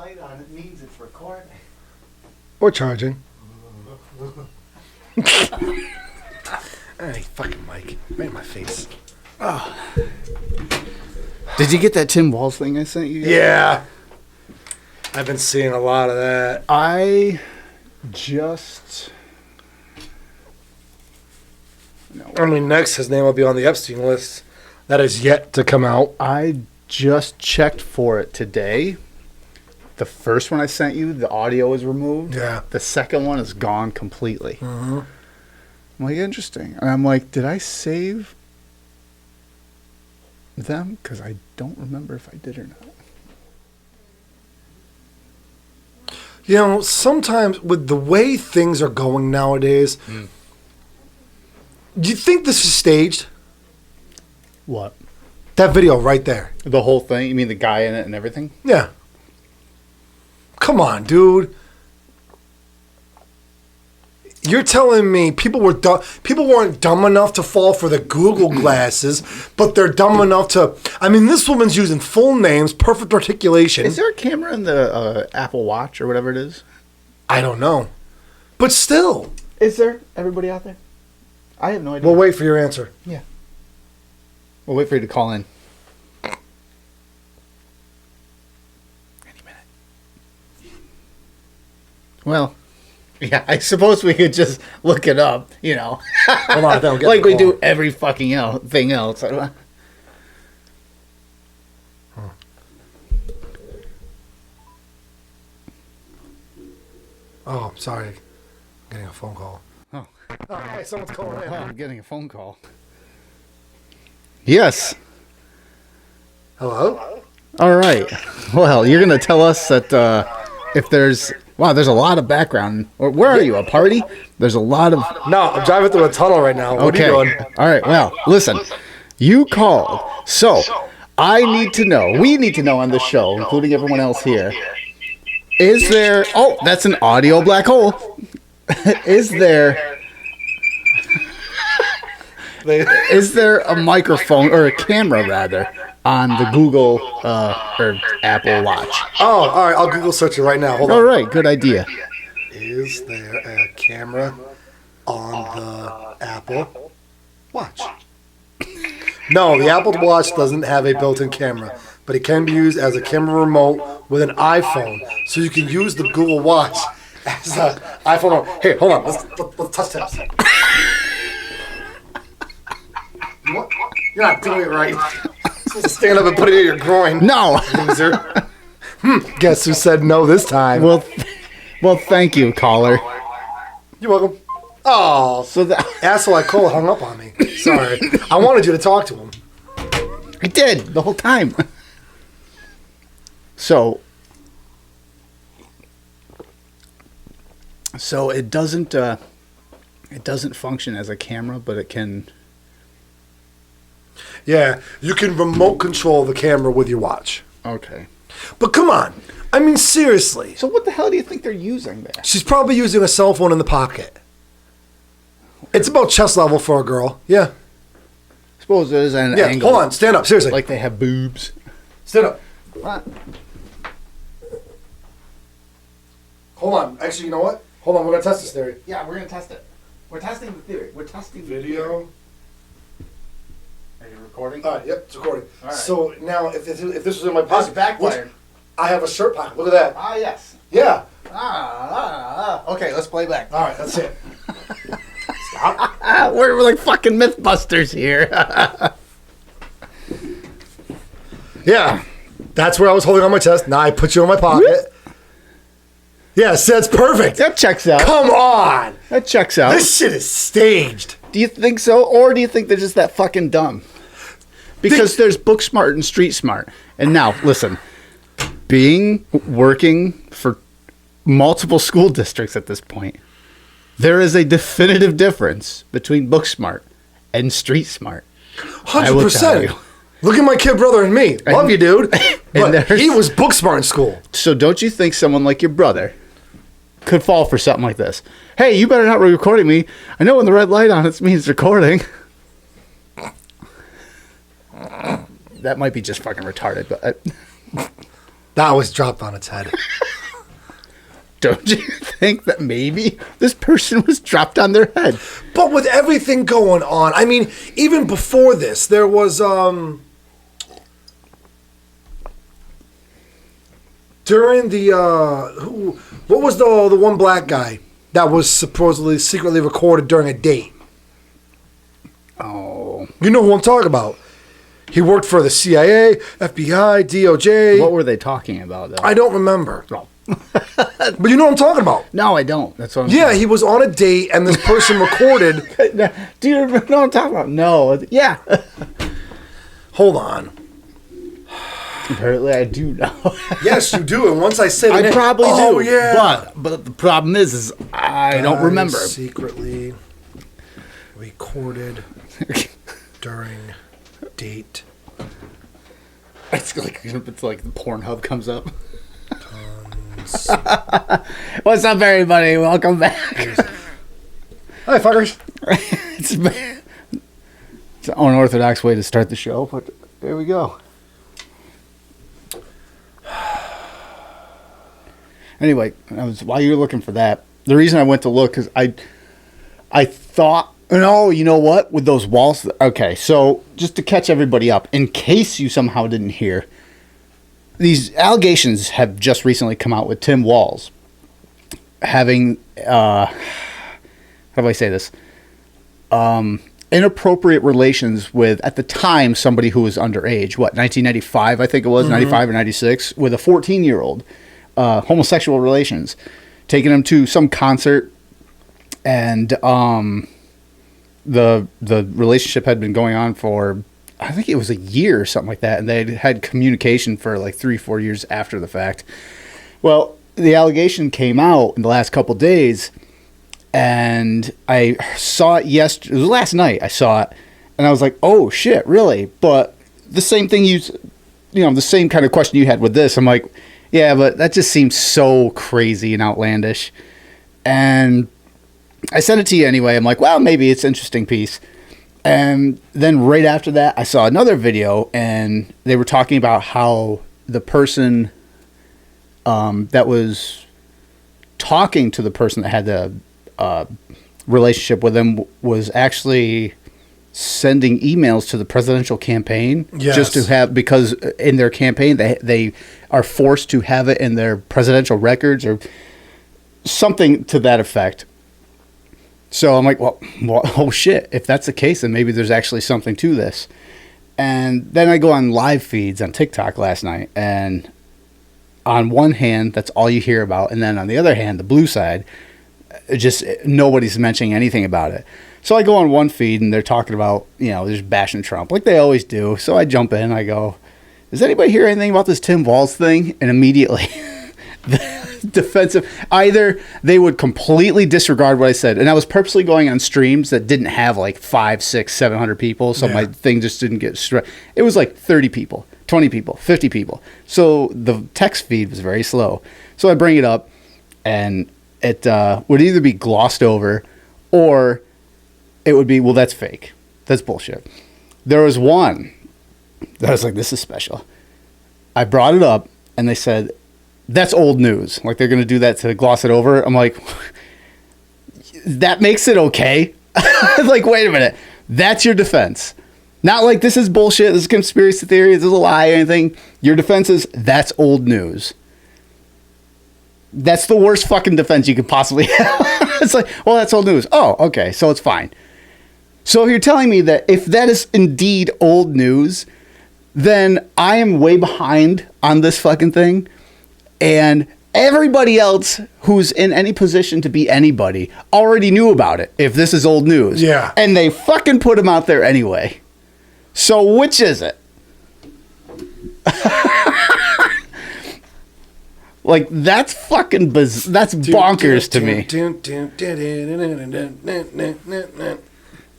light on, it means it's recording. Or charging. Hey, fucking Mike. Right in my face. Oh. Did you get that Tim Walz thing I sent you? Yeah. I've been seeing a lot of that. I just... No. I mean, next his name will be on the Epstein list. That is yet to come out. I just checked for it today. The first one I sent you, the audio is removed. Yeah. The second one is gone completely. Mm-hmm. I'm like, interesting. And I'm like, did I save them? Because I don't remember if I did or not. You know, sometimes with the way things are going nowadays, do you think this is staged? What? That video right there. The whole thing? You mean the guy in it and everything? Yeah. Come on, dude. You're telling me people weren't dumb enough to fall for the Google glasses, but they're dumb enough to... I mean, this woman's using full names, perfect articulation. Is there a camera in the Apple Watch or whatever it is? I don't know. But still. Is there? Everybody out there? I have no idea. We'll wait for your answer. Yeah. We'll wait for you to call in. Any minute. Well... Yeah, I suppose we could just look it up, you know. Hold on, then like we do every fucking thing else. Oh, sorry. I'm getting a phone call. Oh. Hey, someone's calling in. Oh, I'm getting a phone call. Yes. Hello? All right. Well, you're going to tell us that if there's... Wow, there's a lot of background. Where are you, a party? There's a lot of... No, I'm driving through a tunnel right now. What are you doing? All right, well, listen. You called. So, I need to know, we need to know on the show, including everyone else here, is there... Oh, that's an audio black hole. Is there... Is there a microphone, or a camera, rather, on the Google or Apple Watch? Oh, all right. I'll Google search it right now. Hold on. All right, good idea. Is there a camera on the Apple Watch? No, the Apple Watch doesn't have a built-in camera, but it can be used as a camera remote with an iPhone. So you can use the Google Watch as an iPhone remote. Here, hold on. Let's touch taps. What? You're not doing it right. You're supposed to stand up and put it in your groin. No. Loser. Guess who said no this time? Well, thank you, caller. You're welcome. Oh, So that asshole I called hung up on me. Sorry. I wanted you to talk to him. I did the whole time. So it doesn't function as a camera, but it can. Yeah, you can remote control the camera with your watch. Okay. But come on. I mean, seriously. So what the hell do you think they're using there? She's probably using a cell phone in the pocket. It's about chest level for a girl. Yeah. Suppose there's an Yeah, angle. hold on. Stand up. Seriously. Like they have boobs. Stand up. What? Hold on. Actually, you know what? Hold on. We're going to test this theory. Yeah, we're gonna test it. We're testing the theory. We're testing the theory. Video. Are you recording? All right. Yep. It's recording. All right. So now, if this was in my This pocket, backfired. I have a shirt pocket. Look at that. Ah, yes. Yeah. Okay, let's play back. All right. That's it. We're like fucking Mythbusters here. Yeah. That's where I was holding on my chest. Now I put you in my pocket. Yes, that's perfect. That checks out. Come on. That checks out. This shit is staged. Do you think so? Or do you think they're just that fucking dumb? Because there's book smart and street smart. And now, listen, working for multiple school districts at this point, there is a definitive difference between book smart and street smart. 100%. Look at my kid brother and me. Love you, dude. But he was book smart in school. So don't you think someone like your brother could fall for something like this? Hey, you better not be recording me. I know when the red light on it means recording. That might be just fucking retarded, but That was dropped on its head. Don't you think that maybe this person was dropped on their head? But with everything going on, I mean, even before this, there was during the what was the one black guy that was supposedly secretly recorded during a date? Oh, you know who I'm talking about. He worked for the CIA, FBI, DOJ. What were they talking about, though? I don't remember. Oh. But you know what I'm talking about. No, I don't. That's what I'm Yeah, saying. he was on a date, and this person recorded. Do you know what I'm talking about? No. Yeah. Hold on. Apparently, I do know. Yes, you do. And once I say the I name, probably do. Oh, yeah. But the problem is I don't remember. Secretly recorded during date. It's like the Pornhub comes up. What's up, everybody? Welcome back. Hi, fuckers. It's an unorthodox way to start the show, but there we go. Anyway, while you were looking for that, the reason I went to look is I thought, no, you know what? With those walls, okay. So just to catch everybody up, in case you somehow didn't hear, these allegations have just recently come out with Tim Walz having, how do I say this? Inappropriate relations with, at the time, somebody who was underage. What, 1995, I think it was, 95 or 96, with a 14-year-old. Homosexual relations. Taking him to some concert, and the relationship had been going on for, I think it was a year or something like that, and they had communication for like 3-4 years after the fact. Well, the allegation came out in the last couple days, and I saw it yesterday. It was last night I saw it, and I was like, oh shit, really? But the same thing the same kind of question you had with this, I'm like, yeah, but that just seems so crazy and outlandish. And I sent it to you anyway. I'm like, well, maybe it's an interesting piece. And then right after that, I saw another video, and they were talking about how the person that was talking to the person that had the relationship with them was actually sending emails to the presidential campaign. Yes. Just to have, because in their campaign, they are forced to have it in their presidential records or something to that effect. So I'm like, well, oh shit, if that's the case, then maybe there's actually something to this. And then I go on live feeds on TikTok last night, and on one hand, that's all you hear about, and then on the other hand, the blue side, just nobody's mentioning anything about it. So I go on one feed, and they're talking about, they're just bashing Trump, like they always do. So I jump in, I go, does anybody hear anything about this Tim Walz thing? And immediately, defensive. Either they would completely disregard what I said, and I was purposely going on streams that didn't have like 500, 600, 700 people, so my thing just didn't get it was like 30 people, 20 people, 50 people. So the text feed was very slow. So I bring it up, and it would either be glossed over, or it would be, well, that's fake. That's bullshit. There was one that I was like, this is special. I brought it up, and they said, that's old news. Like, they're going to do that to gloss it over. I'm like, that makes it okay? Like, wait a minute. That's your defense. Not like, this is bullshit, this is conspiracy theory, this is a lie, or anything. Your defense is, that's old news. That's the worst fucking defense you could possibly have. It's like, well, that's old news. Oh, okay, so it's fine. So if you're telling me that if that is indeed old news, then I am way behind on this fucking thing. And everybody else who's in any position to be anybody already knew about it if this is old news. Yeah. And they fucking put him out there anyway. So which is it? Like, that's fucking that's bonkers to me.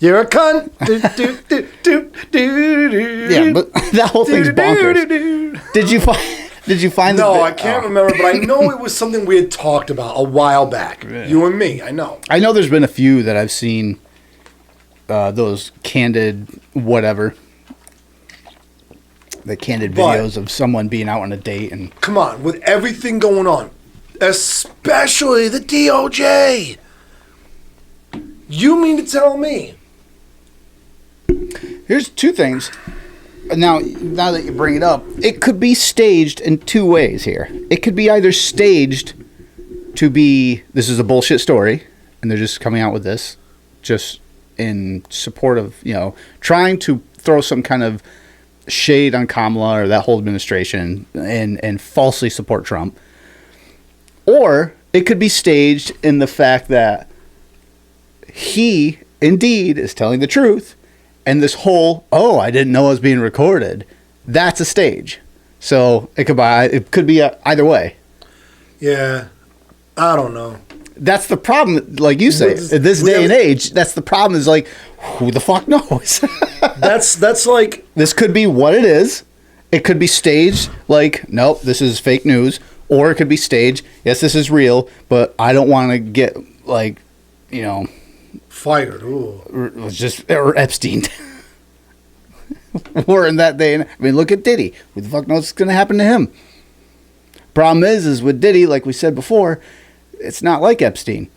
You're a cunt. Yeah, but that whole thing's bonkers. Did you find No, I can't remember, but I know it was something we had talked about a while back. Yeah. You and me, I know. I know there's been a few that I've seen, those candid whatever The candid But- videos of someone being out on a date and Come on, with everything going on, especially the DOJ. You mean to tell me? here's two things. Now that you bring it up, it could be staged in two ways here. It could be either staged to be this is a bullshit story, and they're just coming out with this, just in support of trying to throw some kind of shade on Kamala or that whole administration and falsely support Trump. Or it could be staged in the fact that he indeed is telling the truth, and this whole I didn't know I was being recorded, that's a stage. So it could be either way. Yeah, I don't know. That's the problem, like you say, in this day and age. That's the problem. Is like, who the fuck knows? That's like This could be what it is. It could be staged, like, nope, this is fake news. Or it could be staged, yes, this is real, but I don't want to get, like, fired. Ooh. or Epstein. We're in that day. I mean, look at Diddy. Who the fuck knows what's going to happen to him? Problem is with Diddy, like we said before, it's not like Epstein.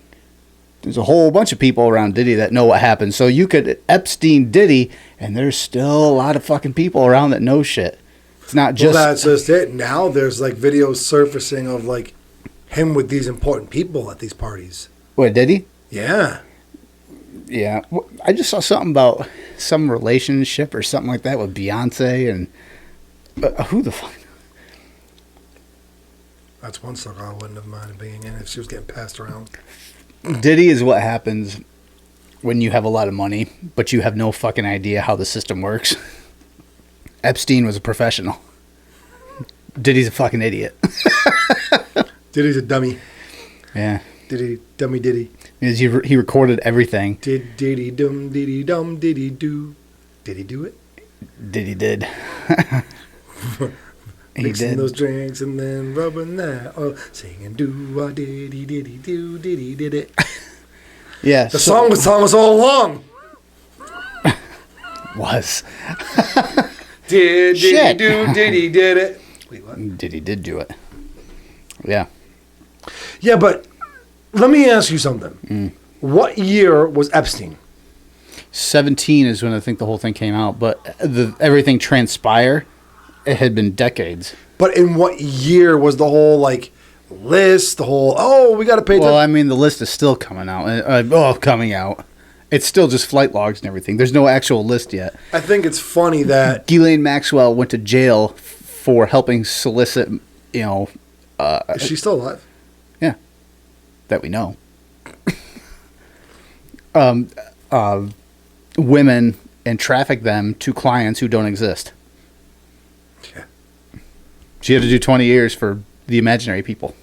There's a whole bunch of people around Diddy that know what happened. So you could Epstein Diddy, and there's still a lot of fucking people around that know shit. It's not just... Well, that's just it. Now there's like videos surfacing of like him with these important people at these parties. What, Diddy? Yeah. Yeah. I just saw something about some relationship or something like that with Beyonce and... who the fuck... That's one sucker I wouldn't have minded being in if she was getting passed around. Diddy is what happens when you have a lot of money, but you have no fucking idea how the system works. Epstein was a professional. Diddy's a fucking idiot. Diddy's a dummy. Yeah. Dummy Diddy. He recorded everything. Diddy dum diddy dum diddy do. Did he do it? Diddy did. He Mixing did. those drinks and then rubbing that oil, singing do diddy diddy do diddy did it. Yeah. The song was telling us all along. Was. Diddy Shit. do diddy did it. Wait, what? Diddy did do it. Yeah. Yeah, but let me ask you something. What year was Epstein? 17 is when I think the whole thing came out, but everything transpire, it had been decades. But in what year was the whole like list? The whole we got to pay. Well, I mean, the list is still coming out. Coming out. It's still just flight logs and everything. There's no actual list yet. I think it's funny that Ghislaine Maxwell went to jail for helping solicit, is she still alive? Yeah, that we know. Women and traffic them to clients who don't exist. Yeah. She had to do 20 years for the imaginary people.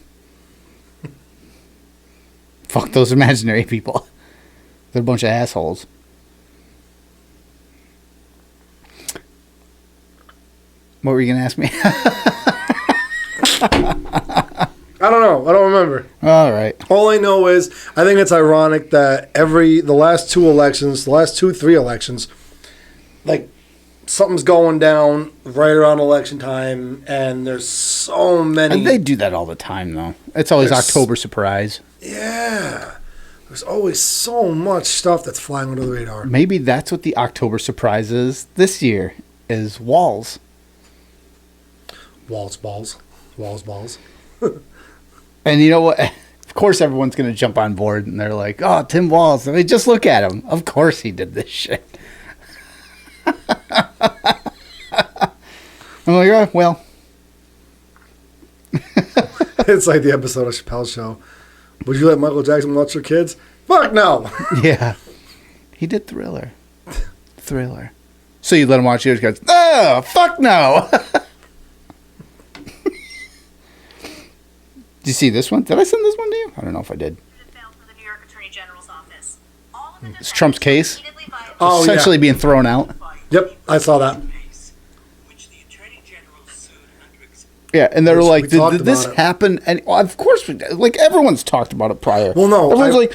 Fuck those imaginary people. They're a bunch of assholes. What were you going to ask me? I don't know. I don't remember. All right. All I know is I think it's ironic that the last 3 elections, like something's going down right around election time, and there's so many. And they do that all the time, though. It's always October surprise. Yeah. There's always so much stuff that's flying under the radar. Maybe that's what the October surprise is this year, is Walz. Walz balls. And you know what? Of course everyone's going to jump on board, and they're like, oh, Tim Walz. I mean, just look at him. Of course he did this shit. I'm like, oh, well. It's like the episode of Chappelle's Show. Would you let Michael Jackson watch your kids? Fuck no. Yeah. He did Thriller. So you let him watch yours, goes, oh, fuck no. Did you see this one? Did I send this one to you? I don't know if I did. It's Trump's case. Oh, Essentially being thrown out. Yep, I saw that. Yeah, and they were like, We talked did this about it. happen? And of course, like everyone's talked about it prior. Well, no, everyone's like,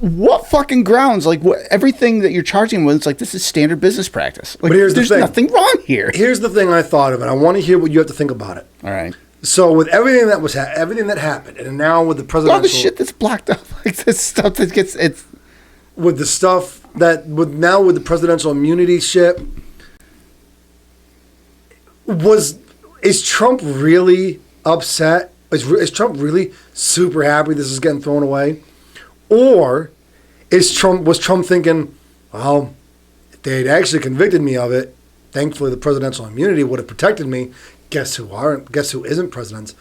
what fucking grounds? Like, what, everything that you're charging with, it's like, this is standard business practice. Like, But here's the there's thing. nothing wrong here. Here's the thing I thought of, and I want to hear what you have to think about it. All right. So with everything that was everything that happened, and now with the presidential, All the shit that's blocked up, like this stuff that gets it's with the stuff that with the presidential immunity shit, is Trump really upset? Is Trump really super happy this is getting thrown away, or was Trump thinking, well, if they'd actually convicted me of it, thankfully the presidential immunity would have protected me. Guess who isn't presidents?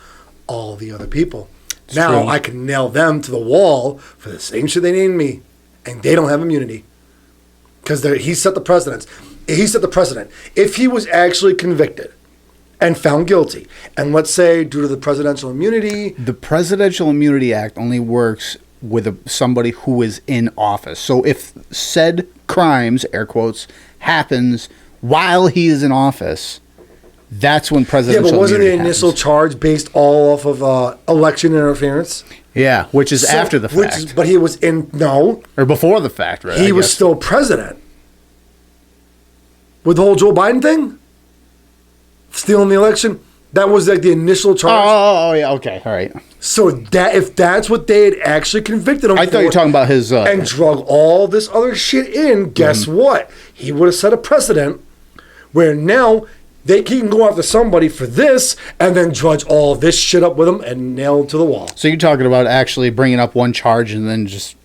All the other people. It's now true. I can nail them to the wall for the same shit they named me, and they don't have immunity because he set the precedent. He set the precedent. If he was actually convicted and found guilty, and let's say due to the Presidential Immunity, the Presidential Immunity Act only works with somebody who is in office. So if said crimes, air quotes, happens while he is in office, that's when presidential yeah, but wasn't the immunity initial happens. charge based all off of election interference? Yeah, which is after the fact. But he was Or before the fact, right? he I was guess. still president. With the whole Joe Biden thing? Stealing the election? That was like the initial charge. Oh, yeah, okay, all right. So that if that's what they had actually convicted him I thought you were talking about his... and drug all this other shit in, guess what? He would have set a precedent where now he can go after somebody for this and then drudge all this shit up with him and nail him to the wall. So you're talking about actually bringing up one charge and then just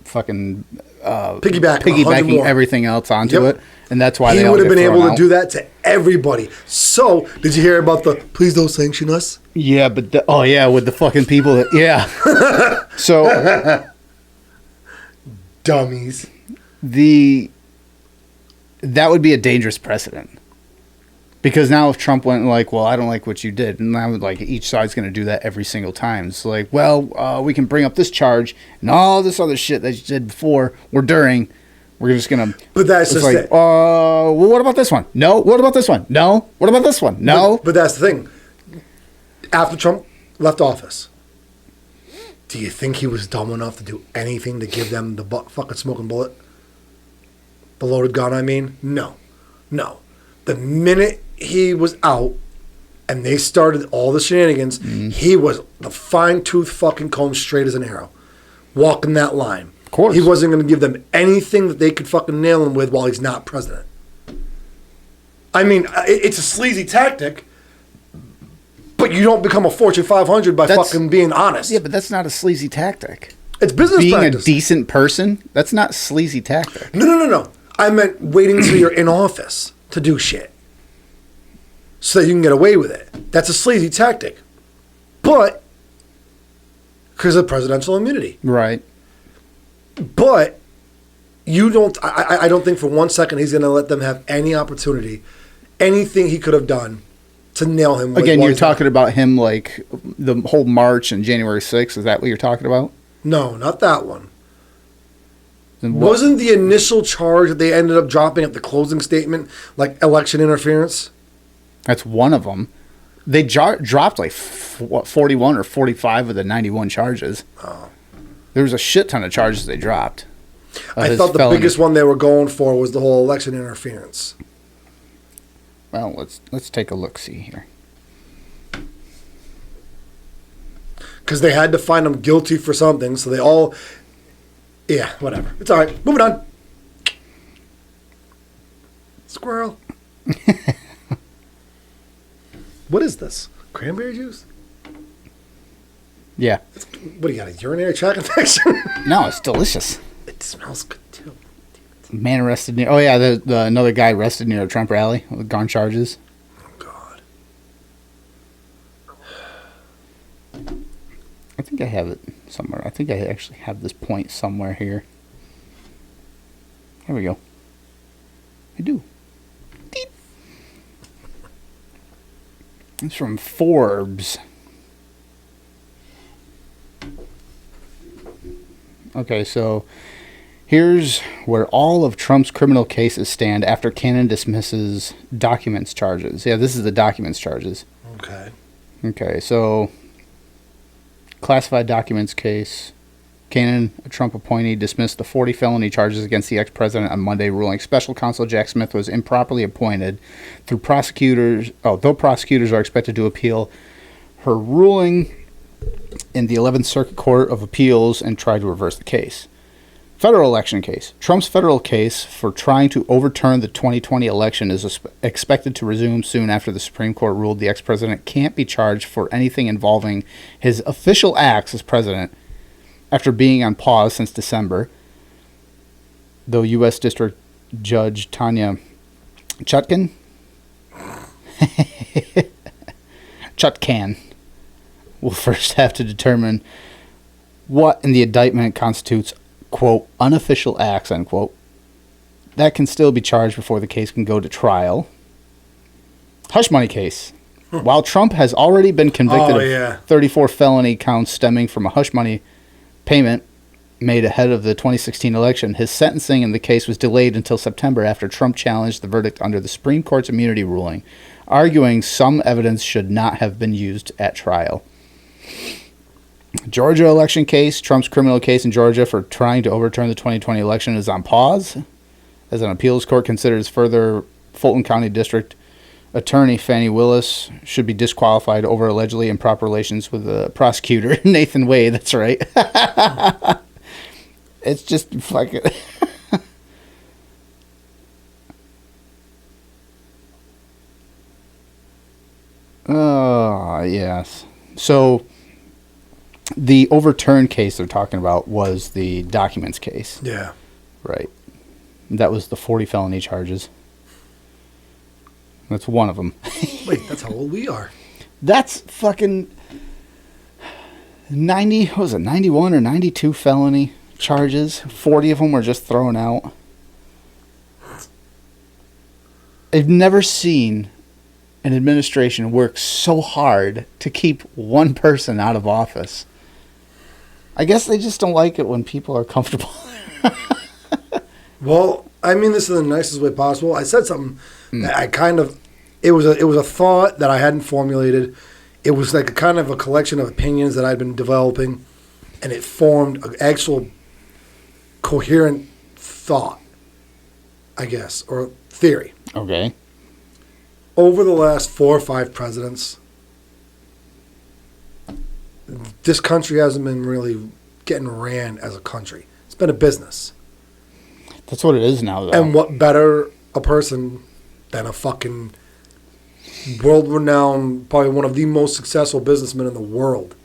fucking... Piggybacking 100 more. everything else onto Yep. it, and that's why He they all would have get been thrown able to out. do that to everybody. So, did you hear about the please don't sanction us? Yeah, but with the fucking people that So Dummies. that would be a dangerous precedent. Because now if Trump went like, well, I don't like what you did, and now like each side's going to do that every single time. It's like, well, we can bring up this charge and all this other shit that you did before or during. We're just going to... But that's it's just like, it. well, what about this one? No. What about this one? No. What about this one? No. But that's the thing. After Trump left office, do you think he was dumb enough to do anything to give them the fucking smoking bullet? The loaded gun, I mean? No. The minute he was out and they started all the shenanigans, he was the fine-tooth fucking comb straight as an arrow. Walking that line. Of course. He wasn't going to give them anything that they could fucking nail him with while he's not president. I mean, it's a sleazy tactic, but you don't become a Fortune 500 by fucking being honest. Yeah, but that's not a sleazy tactic. It's business Being practice. a decent person, that's not sleazy tactic. No. I meant waiting until you're in office to do shit so that you can get away with it. That's a sleazy tactic. But because of presidential immunity. Right. But you don't. I don't think for 1 second he's going to let them have any opportunity, anything he could have done to nail him. Again, you're talking about him like the whole March and January 6th. Is that what you're talking about? No, not that one. Then what? Wasn't the initial charge that they ended up dropping at the closing statement like election interference? That's one of them. They dropped like 41 or 45 of the 91 charges. Oh. There was a shit ton of charges they dropped. I thought the biggest one they were going for was the whole election interference. Well, let's take a look. See here. Because they had to find him guilty for something, so they all... Yeah, whatever. It's all right. Moving on. Squirrel. What is this? Cranberry juice? Yeah. What do you got, a urinary tract infection? No, it's delicious. It smells good, too. Man arrested near... Oh, yeah, the another guy arrested near a Trump rally with gun charges. Oh, God. I think I have it somewhere. I think I actually have this point somewhere here. There we go. I do. Deep. It's from Forbes. Okay, so here's where all of Trump's criminal cases stand after Cannon dismisses documents charges. Yeah, this is the documents charges. Okay, so classified documents case. Cannon, a Trump appointee, dismissed the 40 felony charges against the ex-president on Monday, ruling special counsel Jack Smith was improperly appointed though prosecutors are expected to appeal her ruling in the 11th Circuit Court of Appeals and try to reverse the case. Federal election case. Trump's federal case for trying to overturn the 2020 election is expected to resume soon after the Supreme Court ruled the ex-president can't be charged for anything involving his official acts as president after being on pause since December, though U.S. District Judge Tanya Chutkan will first have to determine what in the indictment constitutes, quote, unofficial acts, unquote, that can still be charged before the case can go to trial. Hush money case. While Trump has already been convicted of 34 felony counts stemming from a hush money payment made ahead of the 2016 election, his sentencing in the case was delayed until September after Trump challenged the verdict under the Supreme Court's immunity ruling, arguing some evidence should not have been used at trial. Georgia election case. Trump's criminal case in Georgia for trying to overturn the 2020 election is on pause as an appeals court considers further Fulton County District Attorney Fannie Willis should be disqualified over allegedly improper relations with the prosecutor, Nathan Wade. That's right. It's just fucking... Oh, yes. So... the overturned case they're talking about was the documents case. Yeah. Right. That was the 40 felony charges. That's one of them. Wait, that's how old we are. That's fucking 90, what was it, 91 or 92 felony charges. 40 of them were just thrown out. I've never seen an administration work so hard to keep one person out of office. I guess they just don't like it when people are comfortable. Well, I mean this in the nicest way possible. I said something that I kind of, it was a thought that I hadn't formulated. It was like a kind of a collection of opinions that I'd been developing, and it formed an actual coherent thought, I guess, or theory. Okay. Over the last 4 or 5 presidents, this country hasn't been really getting ran as a country. It's been a business. That's what it is now, though. And what better a person than a fucking world-renowned, probably one of the most successful businessmen in the world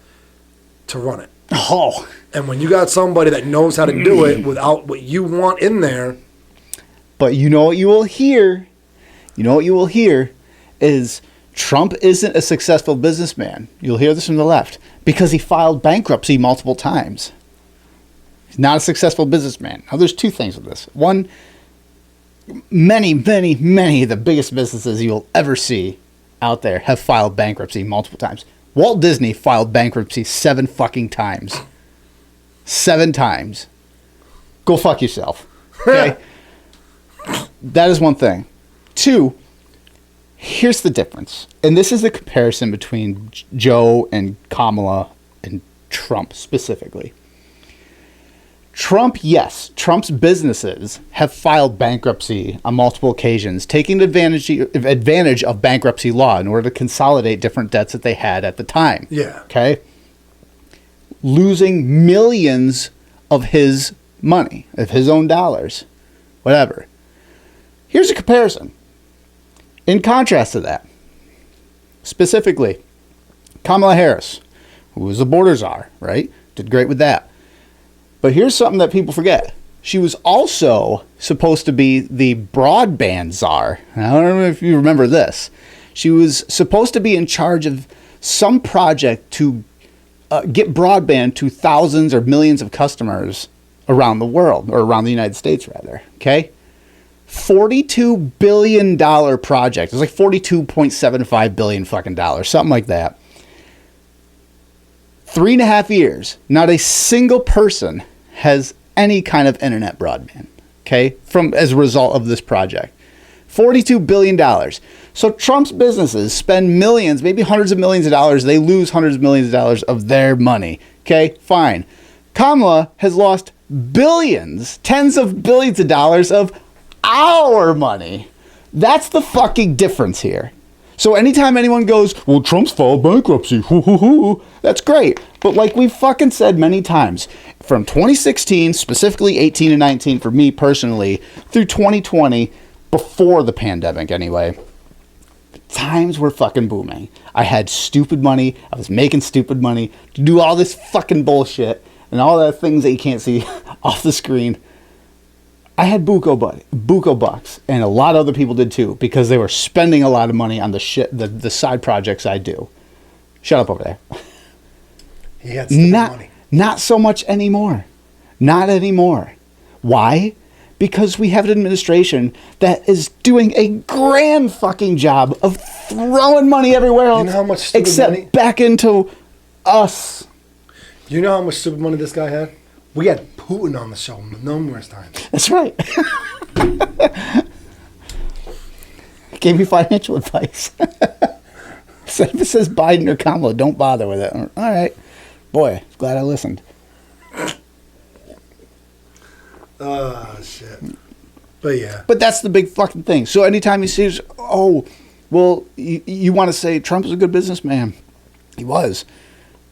to run it. Oh. And when you got somebody that knows how to do it without what you want in there. But you know what you will hear? You know what you will hear is Trump isn't a successful businessman. You'll hear this from the left. Because he filed bankruptcy multiple times. He's not a successful businessman. Now, there's two things with this. One, many of the biggest businesses you'll ever see out there have filed bankruptcy multiple times. Walt Disney filed bankruptcy 7 fucking times. 7 times. Go fuck yourself. Okay? That is one thing. 2, here's the difference. And this is the comparison between Joe and Kamala and Trump specifically. Trump, yes, Trump's businesses have filed bankruptcy on multiple occasions, taking advantage of bankruptcy law in order to consolidate different debts that they had at the time. Yeah. Okay? Losing millions of his money, of his own dollars, whatever. Here's a comparison. In contrast to that, specifically, Kamala Harris, who was the border czar, right? Did great with that. But here's something that people forget. She was also supposed to be the broadband czar. I don't know if you remember this. She was supposed to be in charge of some project to get broadband to thousands or millions of customers around the world, or around the United States, rather. Okay? $42 billion project. It was like $42.75 billion fucking dollars, something like that. 3.5 years, not a single person has any kind of internet broadband, okay, as a result of this project. $42 billion. So Trump's businesses spend millions, maybe hundreds of millions of dollars. They lose hundreds of millions of dollars of their money, okay, fine. Kamala has lost billions, tens of billions of dollars of our money. That's the fucking difference here. So anytime anyone goes, well, Trump's filed bankruptcy, that's great. But like we've fucking said many times, from 2016, specifically 18 and 19 for me personally, through 2020, before the pandemic anyway, times were fucking booming. I had stupid money. I was making stupid money to do all this fucking bullshit and all the things that you can't see off the screen. I had buco bucks, and a lot of other people did too, because they were spending a lot of money on the shit, the side projects I do. Shut up over there. He had stupid money. Not so much anymore. Not anymore. Why? Because we have an administration that is doing a grand fucking job of throwing money everywhere else, you know how much stupid except money? Back into us. You know how much stupid money this guy had? We had Putin on the show numerous times. That's right. Gave me financial advice. Said if it says Biden or Kamala, don't bother with it. All right. Boy, glad I listened. Shit. But yeah. But that's the big fucking thing. So anytime he sees, oh, well, you want to say Trump is a good businessman. He was.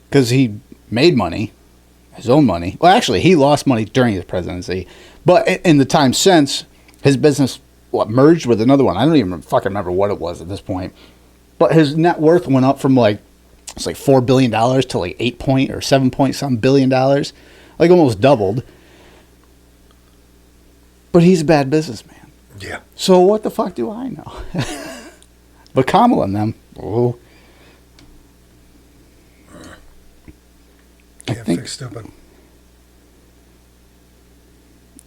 Because he made money. His own money. Well, actually, he lost money during his presidency. But in the time since, his business, merged with another one. I don't even fucking remember what it was at this point. But his net worth went up from it's like $4 billion to like 8 point or 7 point some billion dollars. Like almost doubled. But he's a bad businessman. Yeah. So what the fuck do I know? But Kamala and them, oh. Can't fix stupid.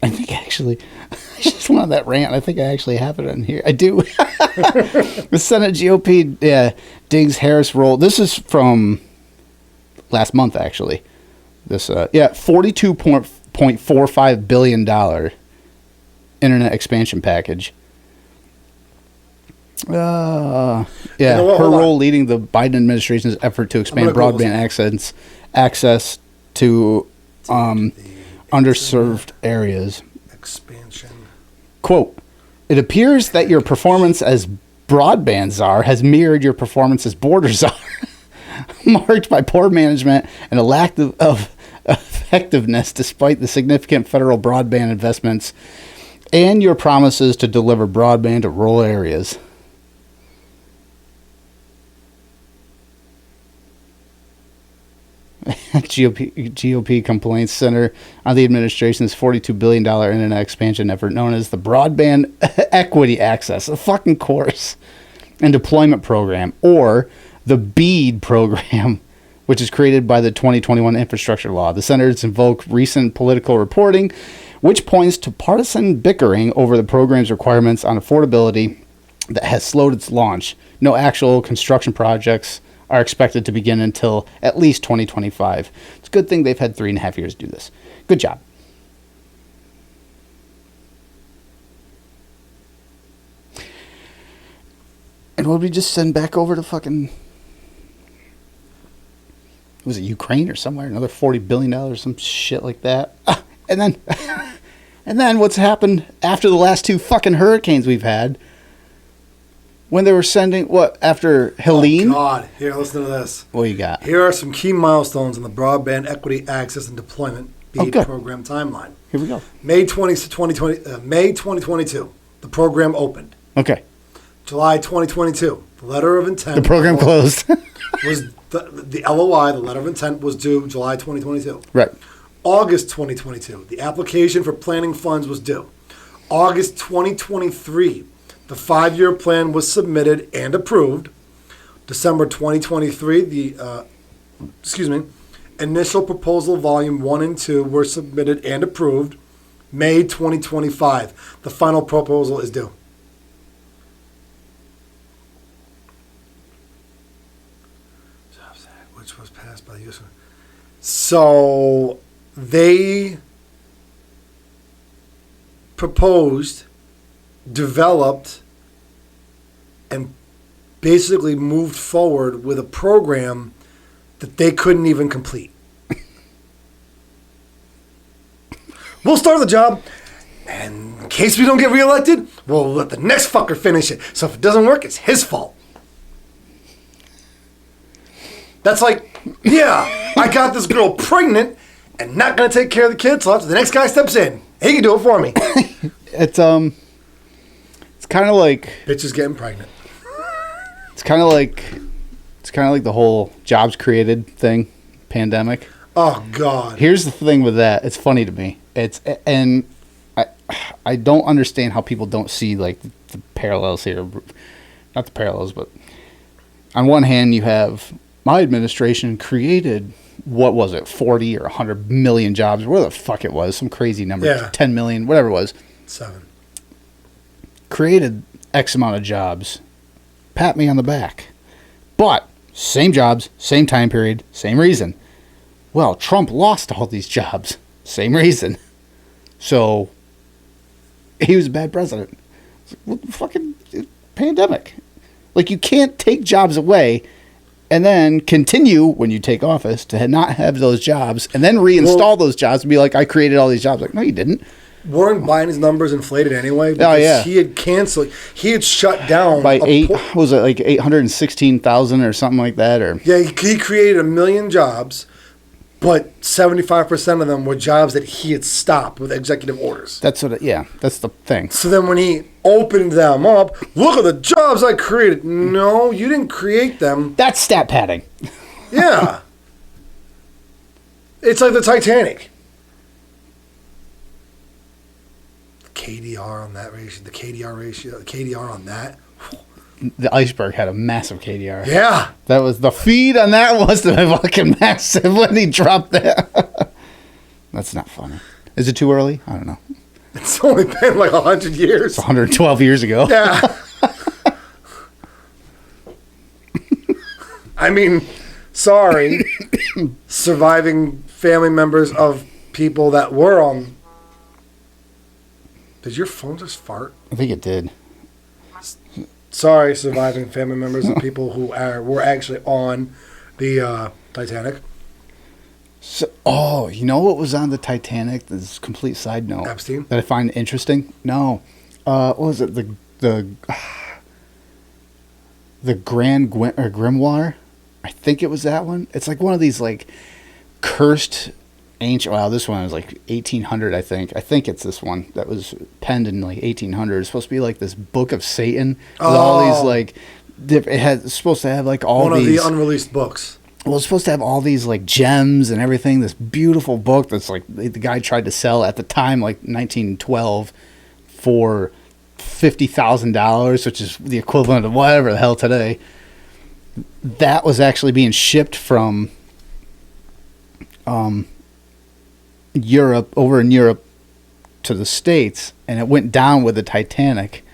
I think actually, I just wanted that rant. I think I actually have it in here. I do. The Senate GOP digs Harris role. This is from last month, actually. This, $42.45 billion internet expansion package. Her role leading the Biden administration's effort to expand broadband access to underserved areas. Expansion. Quote, it appears that your performance as broadband czar has mirrored your performance as border czar, marked by poor management and a lack of effectiveness despite the significant federal broadband investments and your promises to deliver broadband to rural areas. GOP complaints center on the administration's $42 billion internet expansion effort known as the Broadband Equity Access, a fucking course, and deployment program, or the BEAD program, which is created by the 2021 infrastructure law. The senators invoke recent political reporting, which points to partisan bickering over the program's requirements on affordability that has slowed its launch. No actual construction projects are expected to begin until at least 2025. It's a good thing they've had 3.5 years to do this. Good job. And what did we just send back over to fucking... Was it Ukraine or somewhere? Another $40 billion, some shit like that. And then... And then what's happened after the last two fucking hurricanes we've had... When they were sending, after Helene? Oh, God. Here, listen to this. What you got? Here are some key milestones in the Broadband Equity Access and Deployment BEAD program timeline. Here we go. May 2022, the program opened. Okay. July 2022, the letter of intent. The program closed. was the LOI, the letter of intent, was due July 2022. Right. August 2022, the application for planning funds was due. August 2023, the 5-year plan was submitted and approved. December 2023, the initial proposal volume 1 and 2 were submitted and approved. May 2025, the final proposal is due. Which was passed by the U.S. So they proposed, developed, and basically moved forward with a program that they couldn't even complete. we'll start the job, and in case we don't get reelected, we'll let the next fucker finish it. So if it doesn't work, it's his fault. That's like, yeah, I got this girl pregnant and not going to take care of the kids till after the next guy steps in. He can do it for me. It's kind of like Bitches getting pregnant. It's kind of like the whole jobs created thing, pandemic. Oh God. Here's the thing with that. It's funny to me. I don't understand how people don't see like the parallels here. Not the parallels, but on one hand you have my administration created, what was it, 40 or 100 million jobs, whatever the fuck it was, some crazy number, 10 million, whatever it was. 7. Created X amount of jobs. Pat me on the back. But same jobs, same time period, same reason. Well, Trump lost all these jobs. Same reason. So he was a bad president. What the fucking pandemic? Like, you can't take jobs away and then continue when you take office to not have those jobs and then reinstall those jobs and be like, I created all these jobs. Like, no, you didn't. Weren't Biden's numbers inflated anyway? Because he had canceled. He had shut down by was it like 816,000 or something like that? Or yeah, he created 1 million jobs, but 75% of them were jobs that he had stopped with executive orders. That's what. That's the thing. So then when he opened them up, look at the jobs I created. No, you didn't create them. That's stat padding. Yeah. It's like the Titanic. KDR on that ratio, the KDR on that. The iceberg had a massive KDR. Yeah. That was the feed on that was fucking massive when he dropped that. That's not funny. Is it too early? I don't know. It's only been like 100 years. It's 112 years ago. Yeah. I mean, sorry. Surviving family members of people that were on. Did your phone just fart? I think it did. Sorry, surviving family members of people who were actually on the Titanic. So, you know what was on the Titanic? This is a complete side note. Epstein? That I find interesting? No. What was it? The Grand Grimoire? I think it was that one. It's like one of these like cursed ancient. Wow, this one was like 1800, I think. I think it's this one that was penned in like 1800. It's supposed to be like this book of Satan with all these like. It's supposed to have like all one these. One of the unreleased books. Well, it's supposed to have all these like gems and everything. This beautiful book that's like the guy tried to sell at the time, like 1912, for $50,000, which is the equivalent of whatever the hell today. That was actually being shipped from Europe, over in Europe, to the States, and it went down with the Titanic.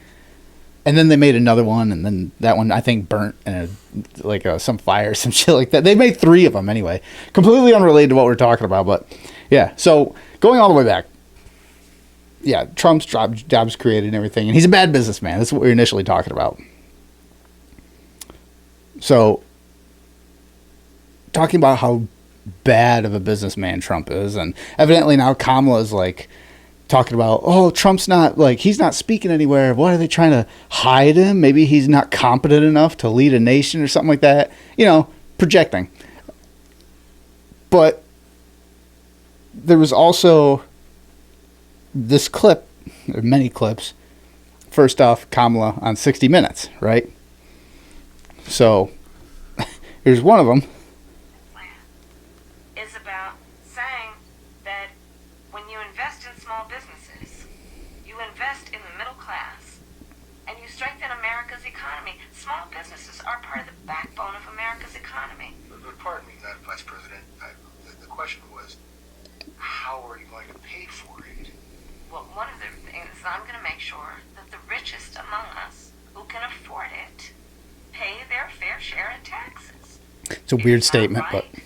And then they made another one, and then that one I think burnt in some fire, some shit like that. They made 3 of them anyway, completely unrelated to what we're talking about. But yeah, so going all the way back, yeah, Trump's jobs created and everything, and he's a bad businessman. That's what we were initially talking about. So, talking about how bad of a businessman Trump is, and evidently now Kamala is like talking about, oh, Trump's not like, he's not speaking anywhere. Why are they trying to hide him? Maybe he's not competent enough to lead a nation or something like that. You know, projecting. But there was also this clip, or many clips. First off, Kamala on 60 Minutes, right? So, here's one of them. Is about saying that when you invest in small businesses, you invest in the middle class, and you strengthen America's economy. Small businesses are part of the backbone of America's economy. But pardon me, Madam Vice President. The question was, how are you going to pay for it? Well, one of the things is I'm going to make sure that the richest among us who can afford it pay their fair share in taxes. It's a weird statement, right but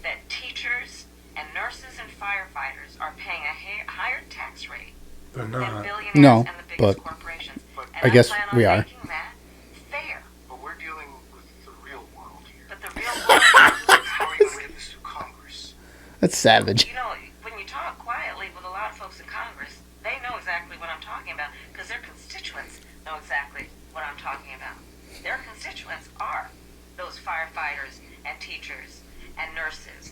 that teachers and nurses and firefighters are paying a higher tax rate They're than not. billionaires No, and the biggest but corporations. And I guess plan on we are. making that fair. But we're dealing with the real world here. But the real world, How are you going to get this through Congress? that's savage. you know, when you talk quietly with a lot of folks in Congress, they know exactly what I'm talking about because their constituents know exactly what I'm talking about. Their constituents are those firefighters and teachers and nurses.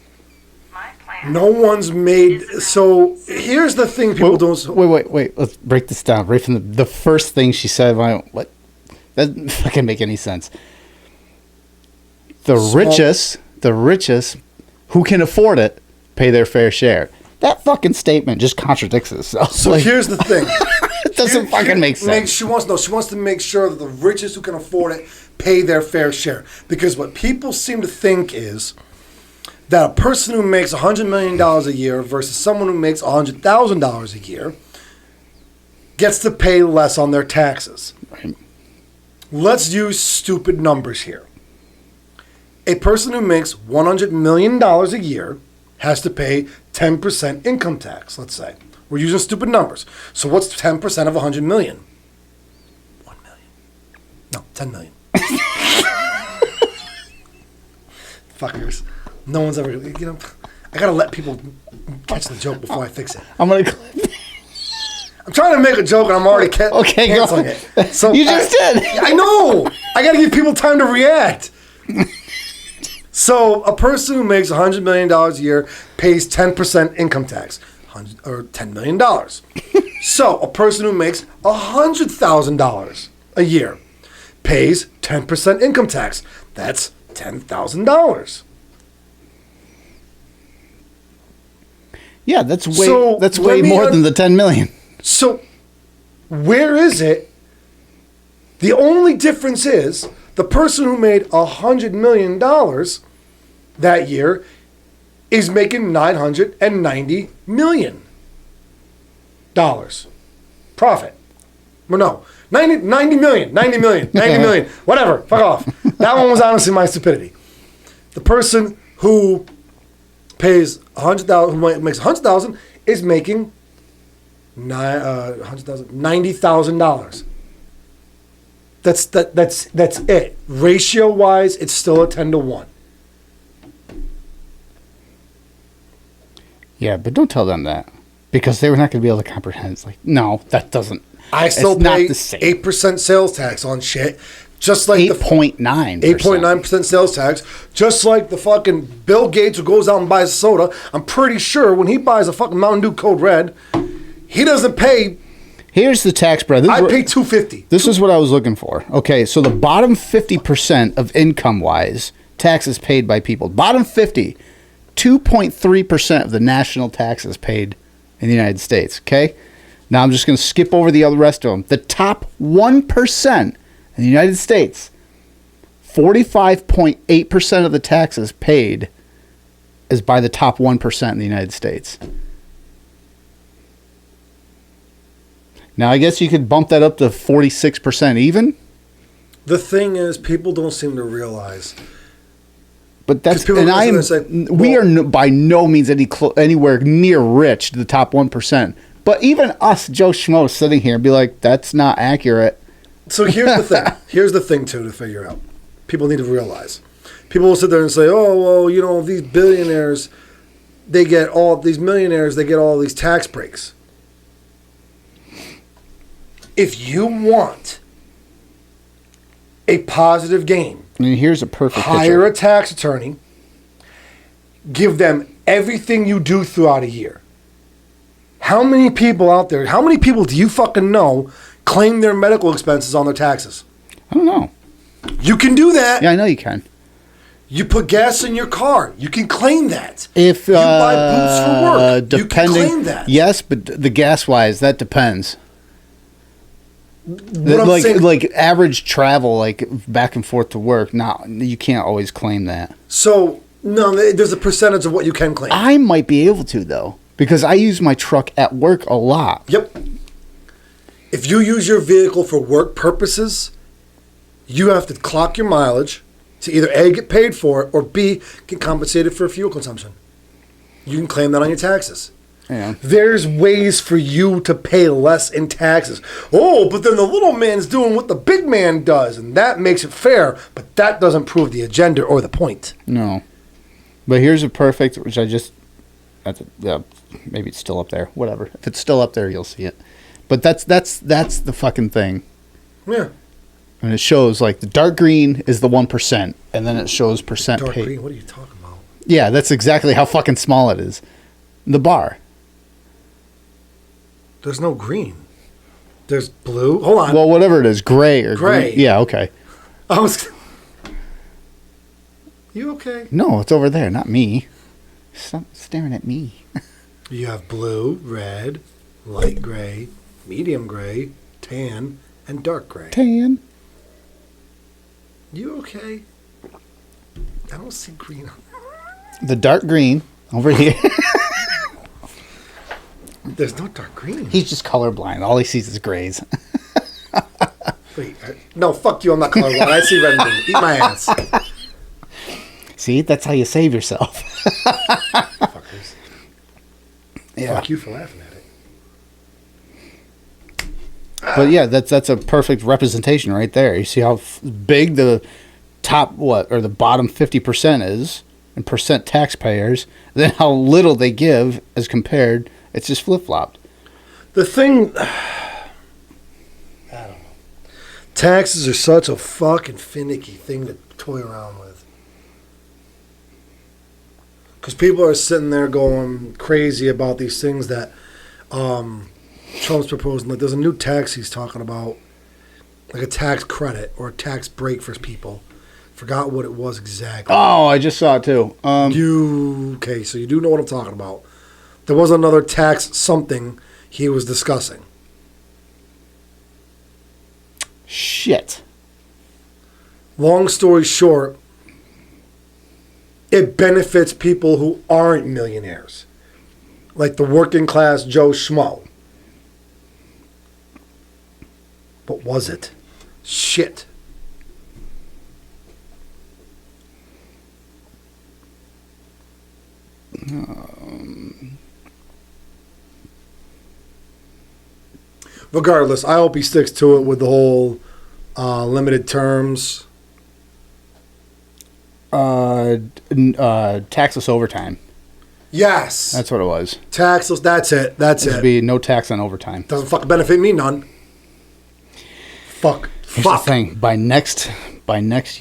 My plan. No one's made. So here's the thing: people don't. Wait. Let's break this down. Right from the first thing she said. What? That doesn't fucking make any sense. The richest, who can afford it, pay their fair share. That fucking statement just contradicts itself. So here's the thing. It doesn't fucking make sense. She wants to make sure that the richest who can afford it pay their fair share. Because what people seem to think is that a person who makes $100 million a year versus someone who makes $100,000 a year gets to pay less on their taxes. Right. Let's use stupid numbers here. A person who makes $100 million a year has to pay 10% income tax, let's say. We're using stupid numbers. So what's 10% of 100 million? 1 million. No, 10 million. Fuckers. No one's ever, I gotta let people catch the joke before I fix it. I'm trying to make a joke and I'm already canceling it. So you just did. I know. I gotta give people time to react. So a person who makes $100 million a year pays 10% income tax, or $10 million. So a person who makes $100,000 a year pays 10% income tax. That's $10,000. Yeah, that's way more than the 10 million. So where is it? The only difference is the person who made $100 million that year is making $990 million profit. Well, no, 90 million, whatever, fuck off. That one was honestly my stupidity. The person who pays $100,000, who makes $100,000 is making $90,000. That's it. Ratio wise, it's still a 10-to-1. Yeah, but don't tell them that because they were not going to be able to comprehend. It's like, no, that doesn't. I still pay 8% sales tax on shit, just like 8.9%. 8.9% sales tax, just like the fucking Bill Gates who goes out and buys soda. I'm pretty sure when he buys a fucking Mountain Dew Code Red, he doesn't pay. Here's the tax bracket. I pay $250. This is what I was looking for. Okay, so the bottom 50% of income-wise, taxes paid by people. Bottom 50, 2.3% of the national taxes paid in the United States. Okay, now I'm just going to skip over the other rest of them. The top 1% in the United States, 45.8% of the taxes paid is by the top 1% in the United States. Now, I guess you could bump that up to 46% even. The thing is, people don't seem to realize. But that's, and we are by no means anywhere near rich to the top 1%. But even us, Joe Schmo, sitting here and be like, that's not accurate. So here's the thing. Here's the thing, too, to figure out. People need to realize. People will sit there and say, oh, well, these billionaires, these millionaires, they get all these tax breaks. If you want a positive gain, I mean, here's a perfect hire picture. A tax attorney, give them everything you do throughout a year. How many people out there, how many people do you fucking know claim their medical expenses on their taxes? I don't know. You can do that. Yeah, I know you can. You put gas in your car. You can claim that. If you buy boots for work, you can claim that. Yes, but the gas-wise, that depends. Like average travel, like back and forth to work, no, you can't always claim that. So, no, there's a percentage of what you can claim. I might be able to, though, because I use my truck at work a lot. Yep. If you use your vehicle for work purposes, you have to clock your mileage to either A, get paid for it, or B, get compensated for fuel consumption. You can claim that on your taxes. Yeah. There's ways for you to pay less in taxes. Oh, but then the little man's doing what the big man does, and that makes it fair, but that doesn't prove the agenda or the point. No. But here's a perfect, which I just, Maybe it's still up there. Whatever. If it's still up there, you'll see it. But that's the fucking thing. Yeah. And it shows like the dark green is the 1%, and then it shows percent Dark paid. green. What are you talking about? Yeah, that's exactly how fucking small it is. The bar. There's no green. There's blue. Hold on. Well, whatever it is, gray or Gray. green. Yeah, okay. I was. You okay? No, it's over there, not me. Stop staring at me. You have blue, red, light gray, medium gray, tan, and dark gray. Tan. You okay? I don't see green. The dark green over here. There's no dark green. He's just colorblind. All he sees is grays. Wait, no, fuck you. I'm not colorblind. I see red and blue. Eat my ass. See, that's how you save yourself. Fuckers. Yeah. Fuck you for laughing at it. But yeah, that's a perfect representation right there. You see how big the top or the bottom 50% is in percent taxpayers, then how little they give as compared. It's just flip-flopped. The thing, I don't know. Taxes are such a fucking finicky thing to toy around with. Because people are sitting there going crazy about these things that Trump's proposing. Like, there's a new tax he's talking about, like a tax credit or a tax break for people. Forgot what it was exactly. Oh, I just saw it too. Okay, so you do know what I'm talking about. There was another tax something he was discussing. Shit. Long story short, it benefits people who aren't millionaires. Like the working class Joe Schmo. But was it? Shit. Regardless, I hope he sticks to it with the whole limited terms. Taxless overtime. Yes. That's what it was. Taxless, that's it. That's There'd it. be no tax on overtime. Doesn't fucking benefit me none. Fuck. Here's the thing. By next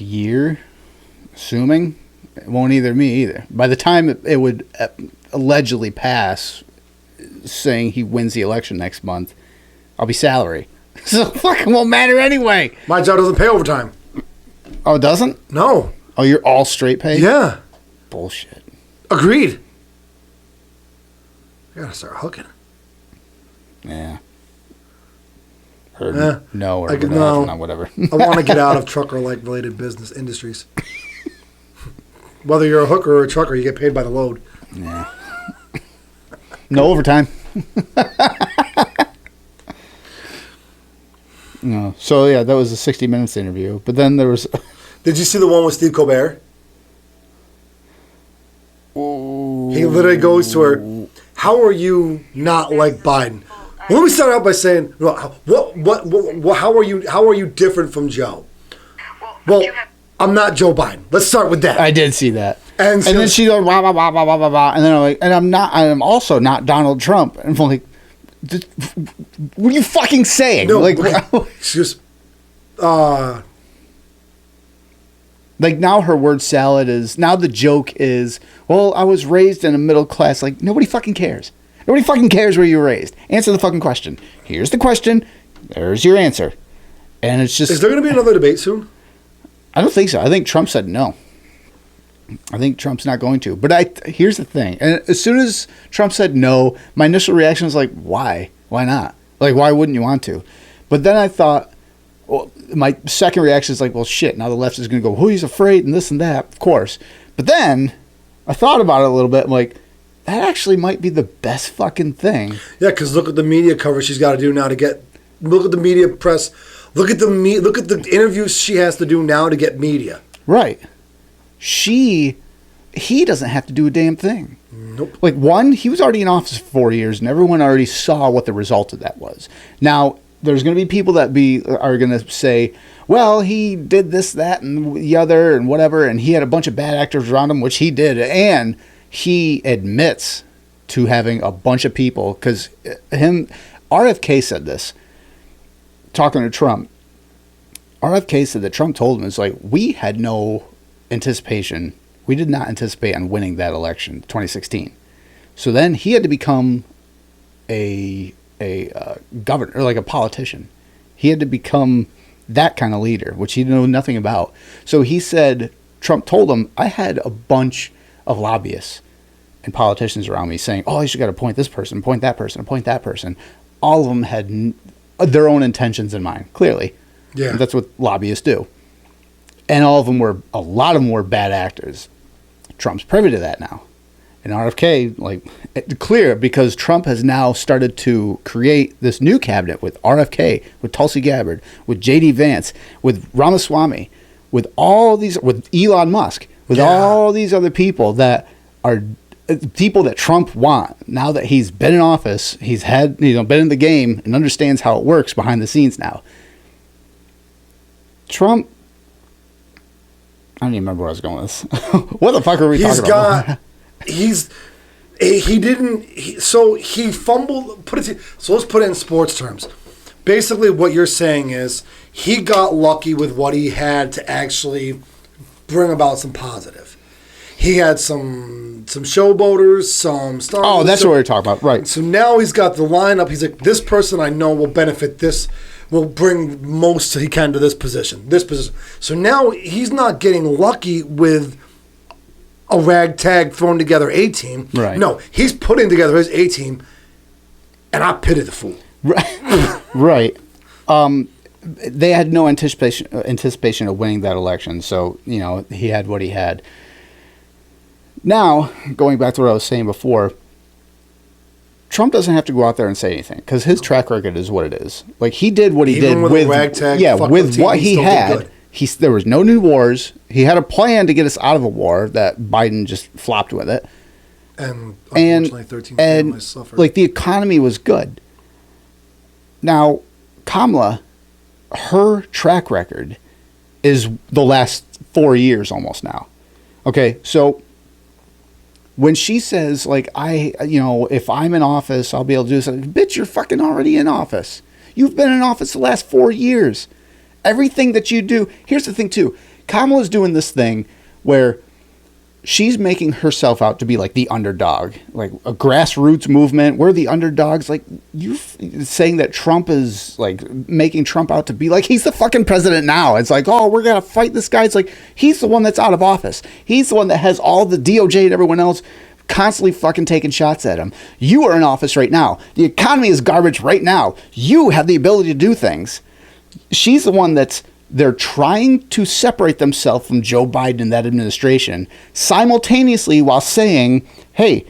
year, assuming, it won't either me either. By the time it would allegedly pass, saying he wins the election next month, I'll be salary. So it fucking won't matter anyway. My job doesn't pay overtime. Oh, it doesn't? No. Oh, you're all straight pay? Yeah. Bullshit. Agreed. I gotta start hooking. Yeah. Or No, whatever. I want to get out of trucker-like related business industries. Whether you're a hooker or a trucker, you get paid by the load. Yeah. No overtime. No. So yeah, that was a 60 Minutes interview. But then there was. Did you see the one with Steve Colbert? He literally goes to her. How are you not like Biden? Well, let me start out by saying, what? How are you different from Joe? Well, I'm not Joe Biden. Let's start with that. I did see that. And then she goes blah blah blah blah blah blah blah, and then I'm like, and I'm also not Donald Trump. And I'm like, what are you fucking saying? No, like, she just, like now her word salad is now the joke is, well, I was raised in a middle class. Like nobody fucking cares. Nobody fucking cares where you were raised. Answer the fucking question. Here's the question. There's your answer. And it's just. Is there going to be another debate soon? I don't think so. I think Trump said no. I think Trump's not going to. But here's the thing. And as soon as Trump said no, my initial reaction was like, why? Why not? Like, why wouldn't you want to? But then I thought, well, my second reaction is like, well, shit. Now the left is going to go, oh, he's afraid and this and that. Of course. But then I thought about it a little bit. I'm like, that actually might be the best fucking thing. Yeah, because look at the media coverage she's got to do now to get. Look at the media press. Look at the interviews she has to do now to get media. Right. He doesn't have to do a damn thing. Nope. Like, one, he was already in office for 4 years, and everyone already saw what the result of that was. Now, there's going to be people that are going to say, well, he did this, that, and the other, and whatever, and he had a bunch of bad actors around him, which he did, and he admits to having a bunch of people, because RFK said this, talking to Trump. RFK said that Trump told him, it's like, we had no anticipation. We did not anticipate on winning that election, 2016. So then he had to become a governor, or like a politician. He had to become that kind of leader, which he knew nothing about. So he said, Trump told him, I had a bunch of lobbyists and politicians around me saying, oh, you should got to appoint this person, appoint that person, appoint that person. All of them had their own intentions in mind, clearly. Yeah. That's what lobbyists do. And a lot of them were bad actors. Trump's privy to that now. And RFK, it's clear, because Trump has now started to create this new cabinet with RFK, with Tulsi Gabbard, with J.D. Vance, with Ramaswamy, with all these, with Elon Musk, with all these other people that are people that Trump want. Now that he's been in office, he's had, been in the game and understands how it works behind the scenes now. Trump, I don't even remember where I was going with this. What the fuck are we talking about? He fumbled. So let's put it in sports terms. Basically, what you're saying is he got lucky with what he had to actually bring about some positive. He had some showboaters, some stars. Oh, that's what we're talking about, right? So now he's got the lineup. He's like, this person I know will benefit this. Will bring most he can to this position. So now he's not getting lucky with a ragtag thrown together A-team. Right. No, he's putting together his A-team, and I pity the fool. Right. They had no anticipation of winning that election, so he had what he had. Now, going back to what I was saying before, Trump doesn't have to go out there and say anything, because his track record is what it is. Like, he did what he did with a ragtag, with what he had. There was no new wars. He had a plan to get us out of a war that Biden just flopped with it. And unfortunately, 13 families suffered. Like, the economy was good. Now, Kamala, her track record is the last 4 years almost now. Okay, so when she says, like, if I'm in office, I'll be able to do something. Bitch, you're fucking already in office. You've been in office the last 4 years. Everything that you do. Here's the thing, too. Kamala's doing this thing where she's making herself out to be like the underdog, like a grassroots movement. We're the underdogs. Like, you saying that Trump is like making Trump out to be like he's the fucking president now. It's like, oh, we're going to fight this guy. It's like, he's the one that's out of office. He's the one that has all the DOJ and everyone else constantly fucking taking shots at him. You are in office right now. The economy is garbage right now. You have the ability to do things. She's the one they're trying to separate themselves from Joe Biden and that administration simultaneously while saying, hey,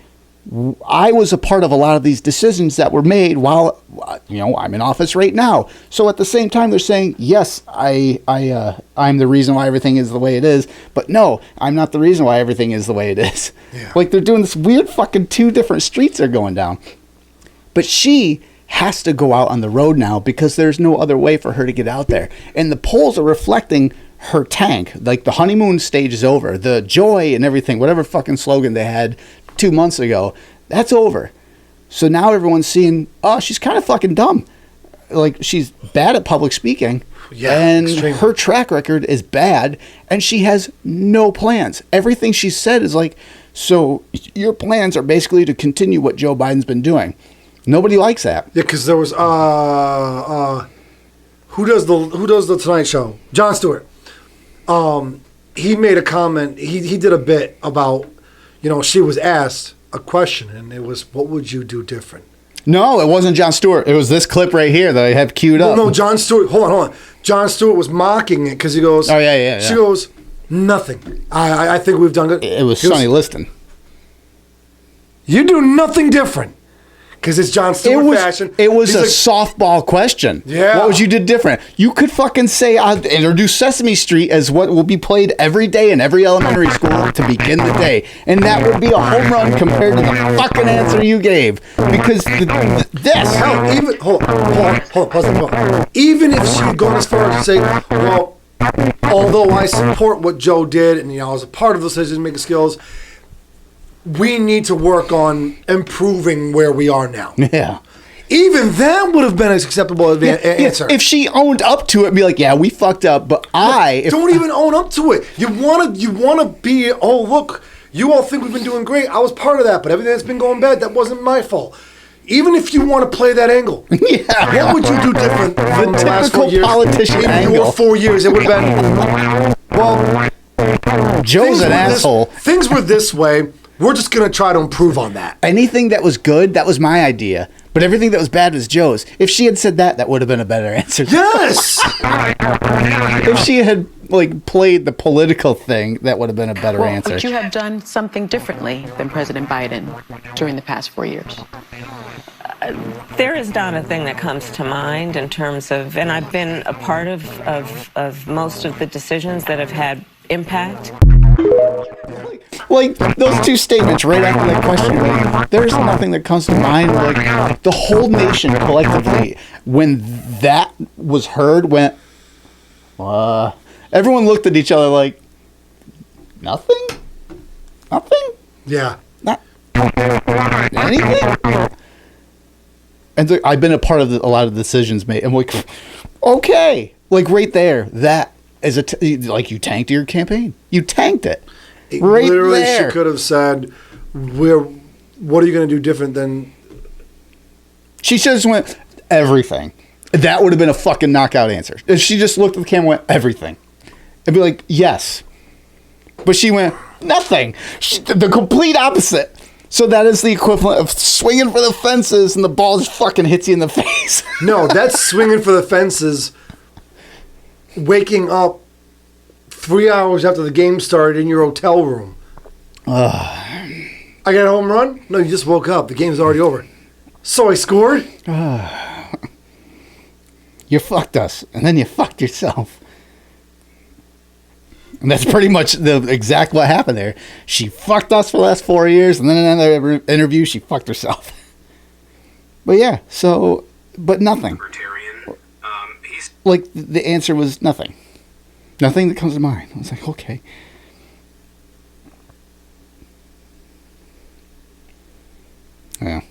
I was a part of a lot of these decisions that were made while, I'm in office right now. So at the same time, they're saying, yes, I'm the reason why everything is the way it is. But no, I'm not the reason why everything is the way it is. Yeah. Like, they're doing this weird fucking two different streets they're going down. But she has to go out on the road now because there's no other way for her to get out there. And the polls are reflecting her tank. Like, the honeymoon stage is over. The joy and everything, whatever fucking slogan they had 2 months ago, that's over. So now everyone's seeing, oh, she's kind of fucking dumb. Like, she's bad at public speaking. Yeah, and extremely. Her track record is bad, and she has no plans. Everything she said is like, so your plans are basically to continue what Joe Biden's been doing. Nobody likes that. Yeah, because there was who does the Tonight Show? Jon Stewart. He made a comment. He did a bit about, she was asked a question, and it was, what would you do different? No, it wasn't Jon Stewart. It was this clip right here that I have queued up. No, Jon Stewart. Hold on. Jon Stewart was mocking it because he goes, oh, yeah. She goes, nothing. I think we've done good. It was Sonny Liston. You do nothing different. Because it's Jon Stewart fashion. It was a softball question. Yeah. What would you do different? You could fucking say, introduce Sesame Street as what will be played every day in every elementary school to begin the day. And that would be a home run compared to the fucking answer you gave. Because this. Hell, even, hold on. Even if she'd gone as far as to say, well, although I support what Joe did and I was a part of those decision-making skills, we need to work on improving where we are now. Yeah. Even that would have been an acceptable answer. If she owned up to it and be like, yeah, we fucked up, but don't even own up to it. You wanna be, oh look, you all think we've been doing great. I was part of that, but everything that's been going bad, that wasn't my fault. Even if you want to play that angle, yeah. what would you do different The in the last 4 typical years? politician In angle. your 4 years, it would have been, well, Joe's an asshole. Things were this way. We're just going to try to improve on that. Anything that was good, that was my idea. But everything that was bad was Joe's. If she had said that, that would have been a better answer. Yes! If she had played the political thing, that would have been a better answer. Would you have done something differently than President Biden during the past 4 years? There is not a thing that comes to mind in terms of, and I've been a part of most of the decisions that have had impact. Like those two statements right after that question, like, there's nothing that comes to mind. Like the whole nation collectively, when that was heard, went, everyone looked at each other like, nothing? Yeah. Not anything? And I've been a part of a lot of decisions made. I'm like, okay, like right there, that is like you tanked your campaign. You tanked it. Right Literally, there. she could have said, what are you going to do different than... She just went, everything. That would have been a fucking knockout answer. If she just looked at the camera and went, everything. It'd be like, yes. But she went, nothing. The complete opposite. So that is the equivalent of swinging for the fences and the ball just fucking hits you in the face. No, that's swinging for the fences, waking up 3 hours after the game started in your hotel room. I got a home run? No, you just woke up. The game's already over. So I scored? You fucked us, and then you fucked yourself. And that's pretty much the exact what happened there. She fucked us for the last 4 years, and then in another interview, she fucked herself. But yeah, so, but nothing. Like, the answer was nothing. Nothing that comes to mind. I was like, okay. Yeah.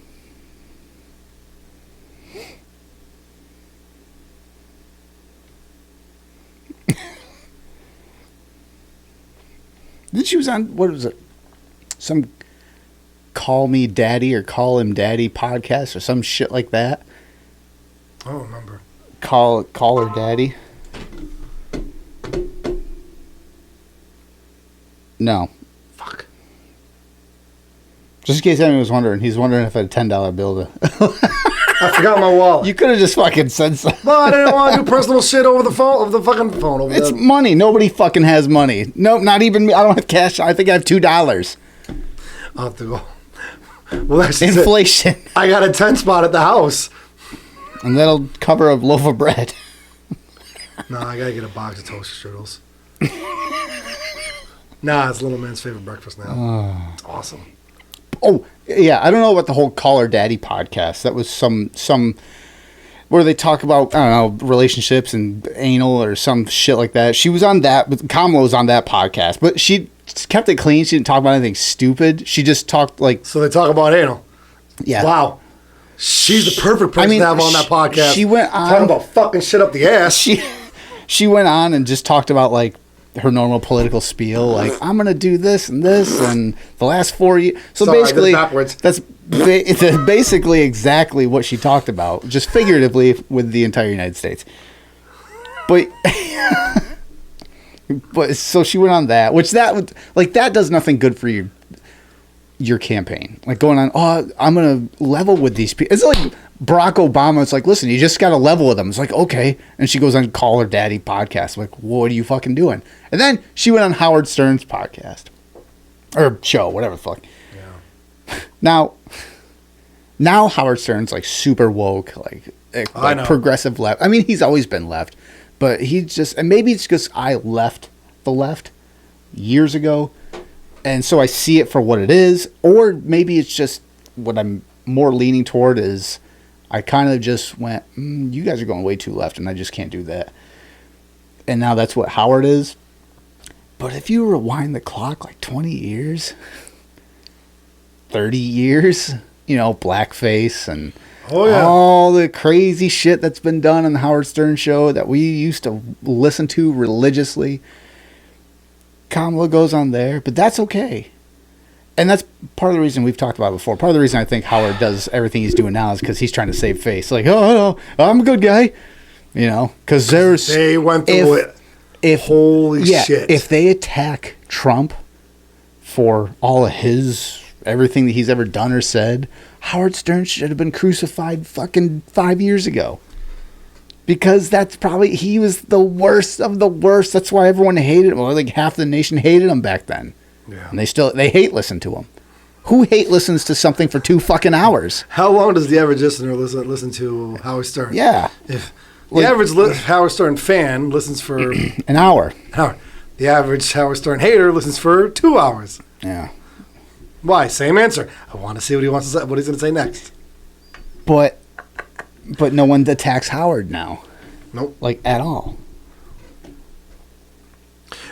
Then she was on, what was it? Some Call Me Daddy or Call Him Daddy podcast or some shit like that. I don't remember. Call her daddy. No. Fuck. Just in case anyone was wondering, he's wondering if I had a $10 bill to... I forgot my wallet. You could have just fucking said something. No, I didn't want to do personal shit over the phone, over the fucking phone. Over It's the... money. Nobody fucking has money. No, not even me. I don't have cash. I think I have $2. I'll have to go. Well, that's Inflation. it. I got a 10 spot at the house. And that'll cover a loaf of bread. No, I gotta get a box of toaster strudels. Nah, it's little man's favorite breakfast now. It's awesome. Oh, yeah. I don't know about the whole Call Her Daddy podcast. That was some where they talk about, I don't know, relationships and anal or some shit like that. She was on that, but Kamala was on that podcast. But she kept it clean. She didn't talk about anything stupid. She just talked like... So they talk about anal. Yeah. Wow. She's the perfect person to have on that podcast. She went on... Talking about fucking shit up the ass. She went on and just talked about like her normal political spiel, like I'm gonna do this and the last 4 years. So Sorry, basically, I did it backwards. it's basically exactly what she talked about, just figuratively with the entire United States. But so she went on that, which that does nothing good for your campaign. Like going on, oh, I'm gonna level with these people. It's like Barack Obama. It's like, listen, you just got to level with them. It's like, okay. And she goes on Call Her Daddy podcast. Like, what are you fucking doing? And then she went on Howard Stern's podcast or show, whatever the fuck. Yeah. Now Howard Stern's like super woke, like progressive left. I mean, he's always been left, but he's just, and maybe it's because I left the left years ago. And so I see it for what it is, or maybe it's just what I'm more leaning toward is I kind of just went, you guys are going way too left, and I just can't do that. And now that's what Howard is. But if you rewind the clock like 20 years, 30 years, blackface and Oh, yeah. all the crazy shit that's been done on the Howard Stern show that we used to listen to religiously. Kamala goes on there, but that's okay. And that's part of the reason we've talked about it before. Part of the reason I think Howard does everything he's doing now is because he's trying to save face. Like, oh, no, I'm a good guy. Because They went through it. Holy shit. If they attack Trump for all of everything that he's ever done or said, Howard Stern should have been crucified fucking 5 years ago. Because he was the worst of the worst. That's why everyone hated him. Well, like half the nation hated him back then. Yeah. And they hate listen to him. Who hate listens to something for 2 fucking hours? How long does the average listener listen to Howard Stern? Yeah. If the average Howard Stern fan listens for an hour. The average Howard Stern hater listens for 2 hours. Yeah. Why? Same answer. I want to see what he wants to say. What he's going to say next. But no one attacks Howard now. Nope. Like at all.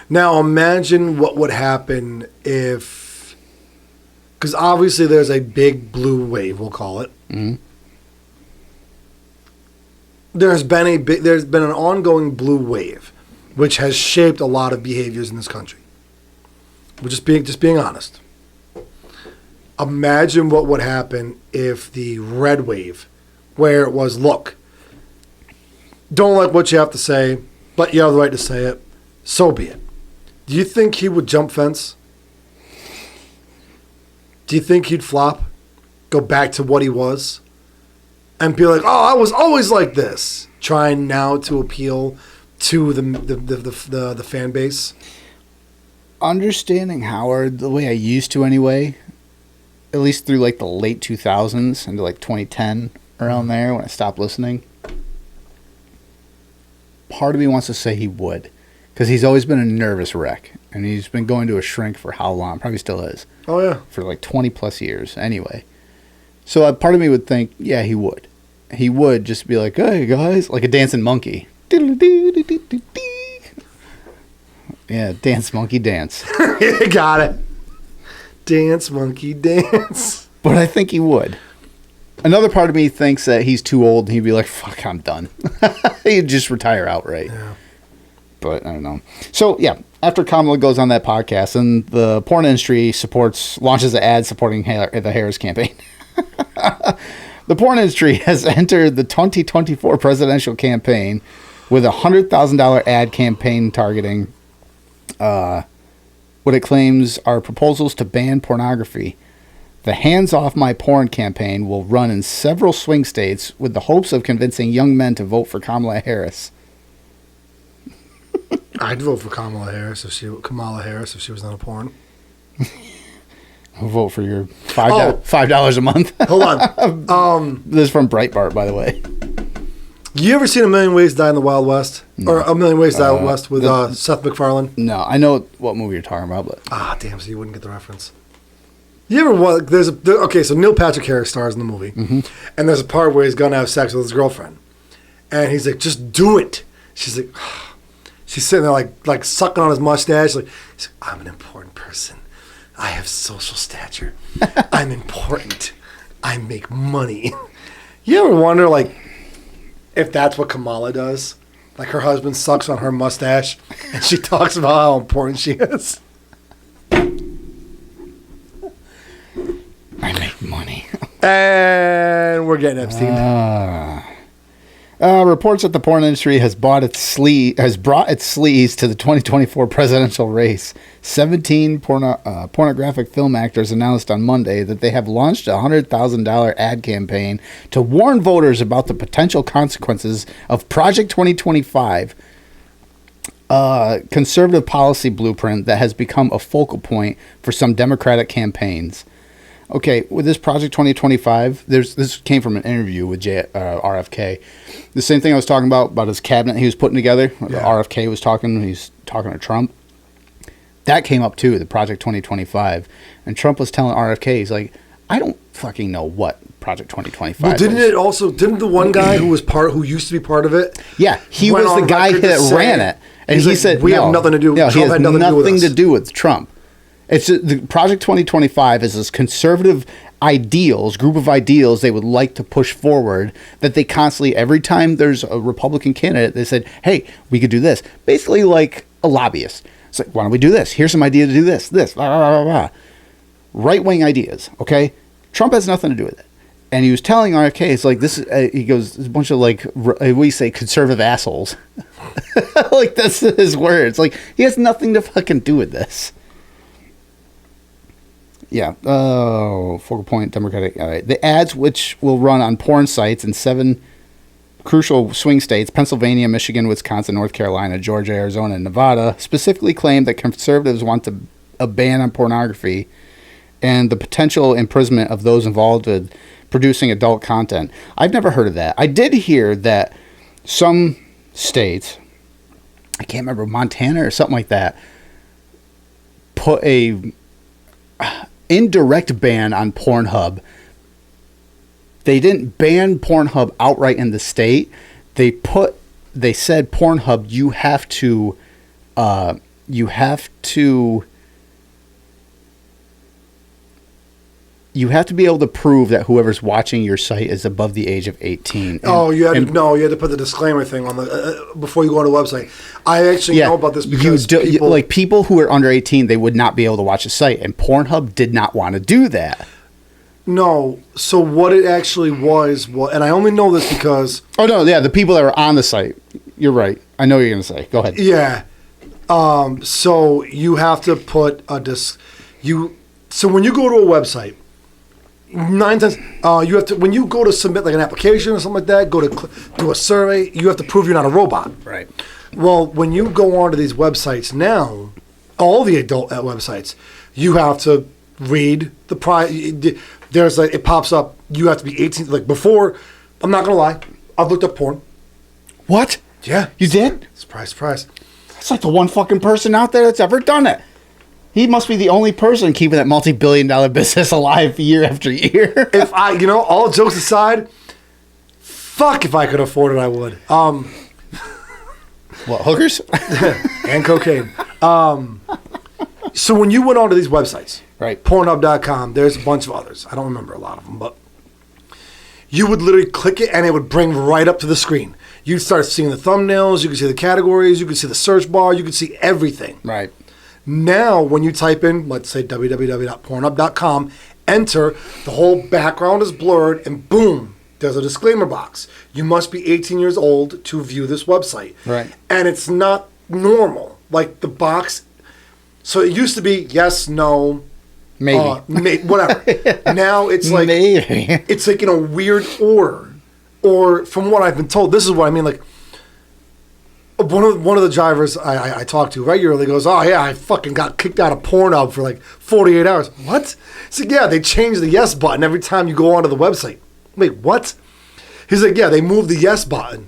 Now imagine what would happen if, because obviously there's a big blue wave, we'll call it. Mm-hmm. There's been an ongoing blue wave, which has shaped a lot of behaviors in this country. We're just being honest. Imagine what would happen if the red wave, where it was, look, don't like what you have to say, but you have the right to say it, so be it. Do you think he would jump fence? Do you think he'd flop? Go back to what he was? And be like, oh, I was always like this. Trying now to appeal to the fan base. Understanding Howard the way I used to anyway, at least through like the late 2000s into like 2010, around there when I stopped listening, part of me wants to say he would. Because he's always been a nervous wreck. And he's been going to a shrink for how long? Probably still is. Oh, yeah. For like 20 plus years anyway. So part of me would think, yeah, he would. He would just be like, hey, guys. Like a dancing monkey. Yeah, dance, monkey, dance. Got it. Dance, monkey, dance. But I think he would. Another part of me thinks that he's too old and he'd be like, fuck, I'm done. He'd just retire outright. Yeah. But I don't know. So, yeah, after Kamala goes on that podcast, and the porn industry launches an ad supporting the Harris campaign. The porn industry has entered the 2024 presidential campaign with a $100,000 ad campaign targeting what it claims are proposals to ban pornography. The Hands Off My Porn campaign will run in several swing states with the hopes of convincing young men to vote for Kamala Harris. I'd vote for Kamala Harris if she was not a porn. I'll vote for your $5 a month. Hold on. This is from Breitbart, by the way. You ever seen A Million Ways to Die in the Wild West? No. Or A Million Ways to Die Out West with Seth MacFarlane? No, I know what movie you're talking about, but damn! So you wouldn't get the reference. You ever so Neil Patrick Harris stars in the movie, and there's a part where he's gonna have sex with his girlfriend, and he's like, "Just do it." She's like, she's sitting there like sucking on his mustache, like, "I'm an important person. I have social stature. I'm important. I make money." You ever wonder if that's what Kamala does? Like her husband sucks on her mustache, and she talks about how important she is. I make money. And we're getting Epstein. Reports that the porn industry has brought its sleaze to the 2024 presidential race. 17 pornographic film actors announced on Monday that they have launched a $100,000 ad campaign to warn voters about the potential consequences of Project 2025, a conservative policy blueprint that has become a focal point for some Democratic campaigns. Okay, with this Project 2025, this came from an interview with RFK. The same thing I was talking about his cabinet he was putting together. Yeah. RFK was talking, he's talking to Trump. That came up too, the Project 2025. And Trump was telling RFK, he's like, I don't fucking know what Project 2025 well, didn't the one guy who used to be part of it? Yeah, he was the guy that ran it. And he said, we have nothing to do with Trump. He has nothing to do with Trump. It's the Project 2025 is this conservative group of ideals they would like to push forward that they constantly, every time there's a Republican candidate, they said, hey, we could do this. Basically like a lobbyist. It's like, why don't we do this? Here's some idea to do this, blah, blah, blah, blah. Right-wing ideas, okay? Trump has nothing to do with it. And he was telling RFK, it's like, this is, he goes, there's a bunch of like, we say conservative assholes. Like, that's his words. Like, he has nothing to fucking do with this. Yeah. Oh, focal point Democratic. All right. The ads, which will run on porn sites in 7 crucial swing states, Pennsylvania, Michigan, Wisconsin, North Carolina, Georgia, Arizona, and Nevada, specifically claim that conservatives want a ban on pornography and the potential imprisonment of those involved with producing adult content. I've never heard of that. I did hear that some states, I can't remember, Montana or something like that, put a indirect ban on Pornhub. They didn't ban Pornhub outright in the state. They said Pornhub, you have to be able to prove that whoever's watching your site is above the age of 18. You had to put the disclaimer thing on the before you go on the website. I actually know about this because people who are under 18, they would not be able to watch the site, and Pornhub did not want to do that. No, so what it actually was, and I only know this because... Oh, no, yeah, the people that were on the site. You're right. I know what you're going to say. Go ahead. Yeah. So you have to put So when you go to a website, 9 times you have to, when you go to submit like an application or something like that, go to do a survey, you have to prove you're not a robot. Right. Well, when you go onto these websites now, all the adult websites, you have to read the there's like, it pops up, you have to be 18. Like before, I'm not gonna lie, I've looked up porn. What? Yeah. You did? Surprise, surprise. It's like the one fucking person out there that's ever done it. He must be the only person keeping that multi-billion-dollar business alive year after year. If all jokes aside, fuck, if I could afford it, I would. What, hookers? And cocaine. So when you went onto these websites, right, Pornhub.com, there's a bunch of others. I don't remember a lot of them, but you would literally click it and it would bring right up to the screen. You'd start seeing the thumbnails, you could see the categories, you could see the search bar, you could see everything. Right. Now, when you type in, let's say www.pornhub.com, enter, the whole background is blurred, and boom, there's a disclaimer box. You must be 18 years old to view this website. Right. And it's not normal. Like the box, so it used to be yes, no, maybe, whatever. Now it's like, maybe. It's like in a weird order. Or from what I've been told, this is what I mean, like, one of the drivers I talk to regularly goes, oh yeah, I fucking got kicked out of Pornhub for like 48 hours. What? So yeah, they changed the yes button every time you go onto the website. Wait, what? He's like, yeah, they moved the yes button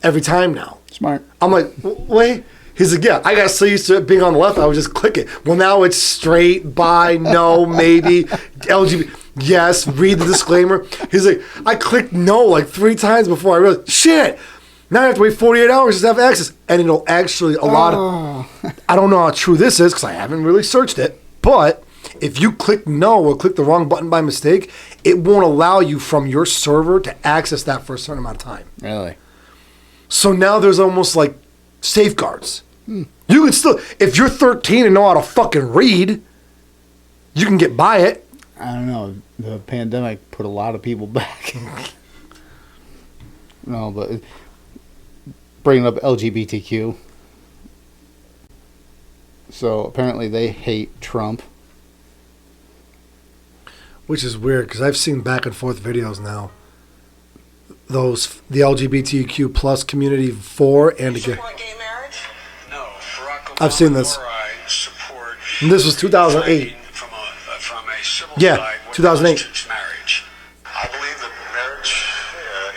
every time now. Smart. I'm like, wait. He's like, yeah, I got so used to it being on the left, I would just click it. Well, now it's straight, bi, no, maybe, LGBT. Yes, read the disclaimer. He's like, I clicked no like 3 times before I realized, shit. Now I have to wait 48 hours to have access. And it'll actually, I don't know how true this is because I haven't really searched it. But if you click no or click the wrong button by mistake, it won't allow you from your server to access that for a certain amount of time. Really? So now there's almost like safeguards. You can still, if you're 13 and know how to fucking read, you can get by it. I don't know. The pandemic put a lot of people back. No, but... bringing up LGBTQ. So apparently they hate Trump. Which is weird because I've seen back and forth videos now. The LGBTQ plus community for and against. Gay marriage? No. I've seen this. And this was 2008. From a civil yeah, side 2008. Marriage. I believe that marriage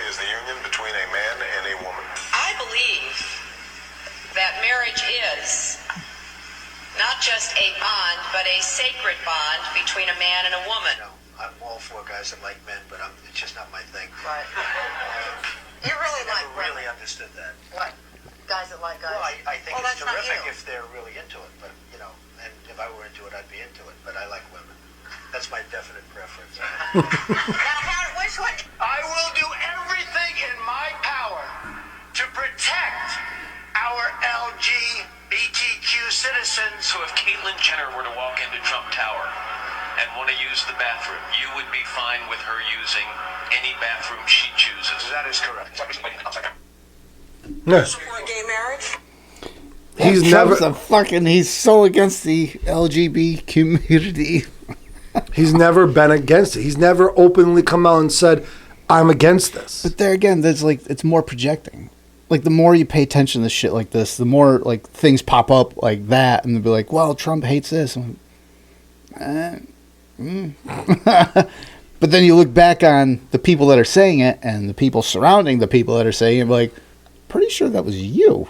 is the union between a man and a woman. I believe that marriage is not just a bond, but a sacred bond between a man and a woman. No, I'm all for guys that like men, but it's just not my thing. Right. You really I like never really understood that. what? Guys that like guys. Well, I think Well, it's that's not terrific you. if they're really into it, but and if I were into it, I'd be into it. Which one? I will do everything in my power to protect our LGBTQ citizens. So if Caitlyn Jenner were to walk into Trump Tower and want to use the bathroom, you would be fine with her using any bathroom she chooses. That is correct. Yeah. Support gay marriage? He's he's so against the LGBT community. He's never been against it. He's never openly come out and said, I'm against this. But there again, there's like, it's more projecting. Like, the more you pay attention to shit like this, the more like things pop up like that, and they'll be like, well, Trump hates this. But then you look back on the people that are saying it and the people surrounding the people that are saying it, like, pretty sure that was you.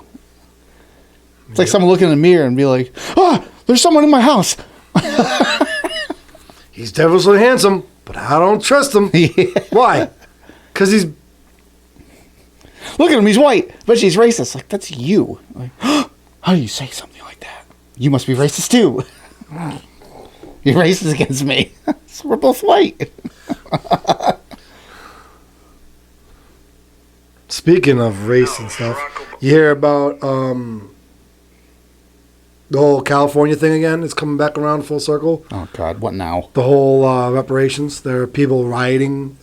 It's like someone looking in the mirror and be like, oh, there's someone in my house. He's devilishly handsome, but I don't trust him. Yeah. Why? Because he's... Look at him, he's white, but she's racist. Like, that's you. Like, how do you say something like that? You must be racist too. You're racist against me. So we're both white. Speaking of race and stuff, you hear about the whole California thing again? It's coming back around full circle. Oh, God, what now? The whole reparations. There are people rioting.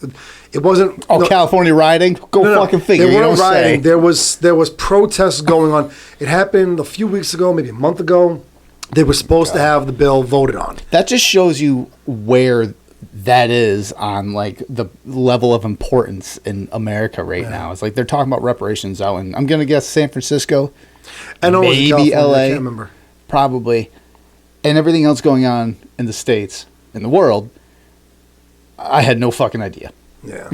It wasn't... Oh, no, California rioting? Go fucking figure. They weren't rioting. There was protests going on. It happened a few weeks ago, maybe a month ago. They were supposed to have the bill voted on. That just shows you where that is on, like, the level of importance in America right now. It's like they're talking about reparations out in, I'm going to guess, San Francisco. I know maybe it was in California, LA. I can't remember. Probably. And everything else going on in the States, in the world, I had no fucking idea. Yeah.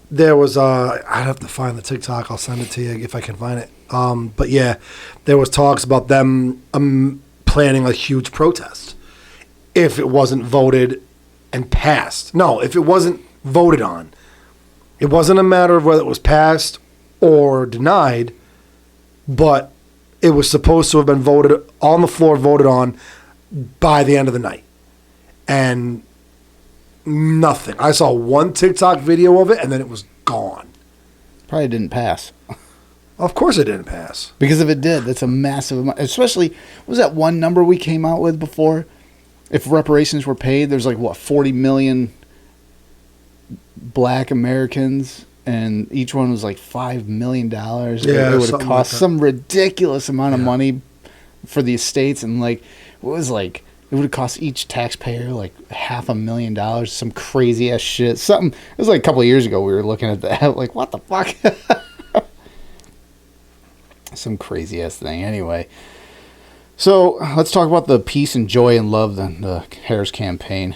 There was, I'd have to find the TikTok. I'll send it to you if I can find it. But yeah, there was talks about them planning a huge protest if it wasn't voted and passed. No, if it wasn't voted on. It wasn't a matter of whether it was passed or denied, but it was supposed to have been voted on the floor, voted on by the end of the night. And nothing. I saw one TikTok video of it, and then it was gone. Probably didn't pass. Of course it didn't pass. Because if it did, that's a massive amount. Especially, what was that one number we came out with before? If reparations were paid, there's like, what, 40 million black Americans, and each one was like $5 million. Yeah, it would have cost like some ridiculous amount of money for the estates, and like, what was like, it would have cost each taxpayer like $500,000, some crazy ass shit. Something, it was like a couple of years ago we were looking at that, like, what the fuck? Some crazy ass thing. Anyway, so let's talk about the peace and joy and love the Harris campaign.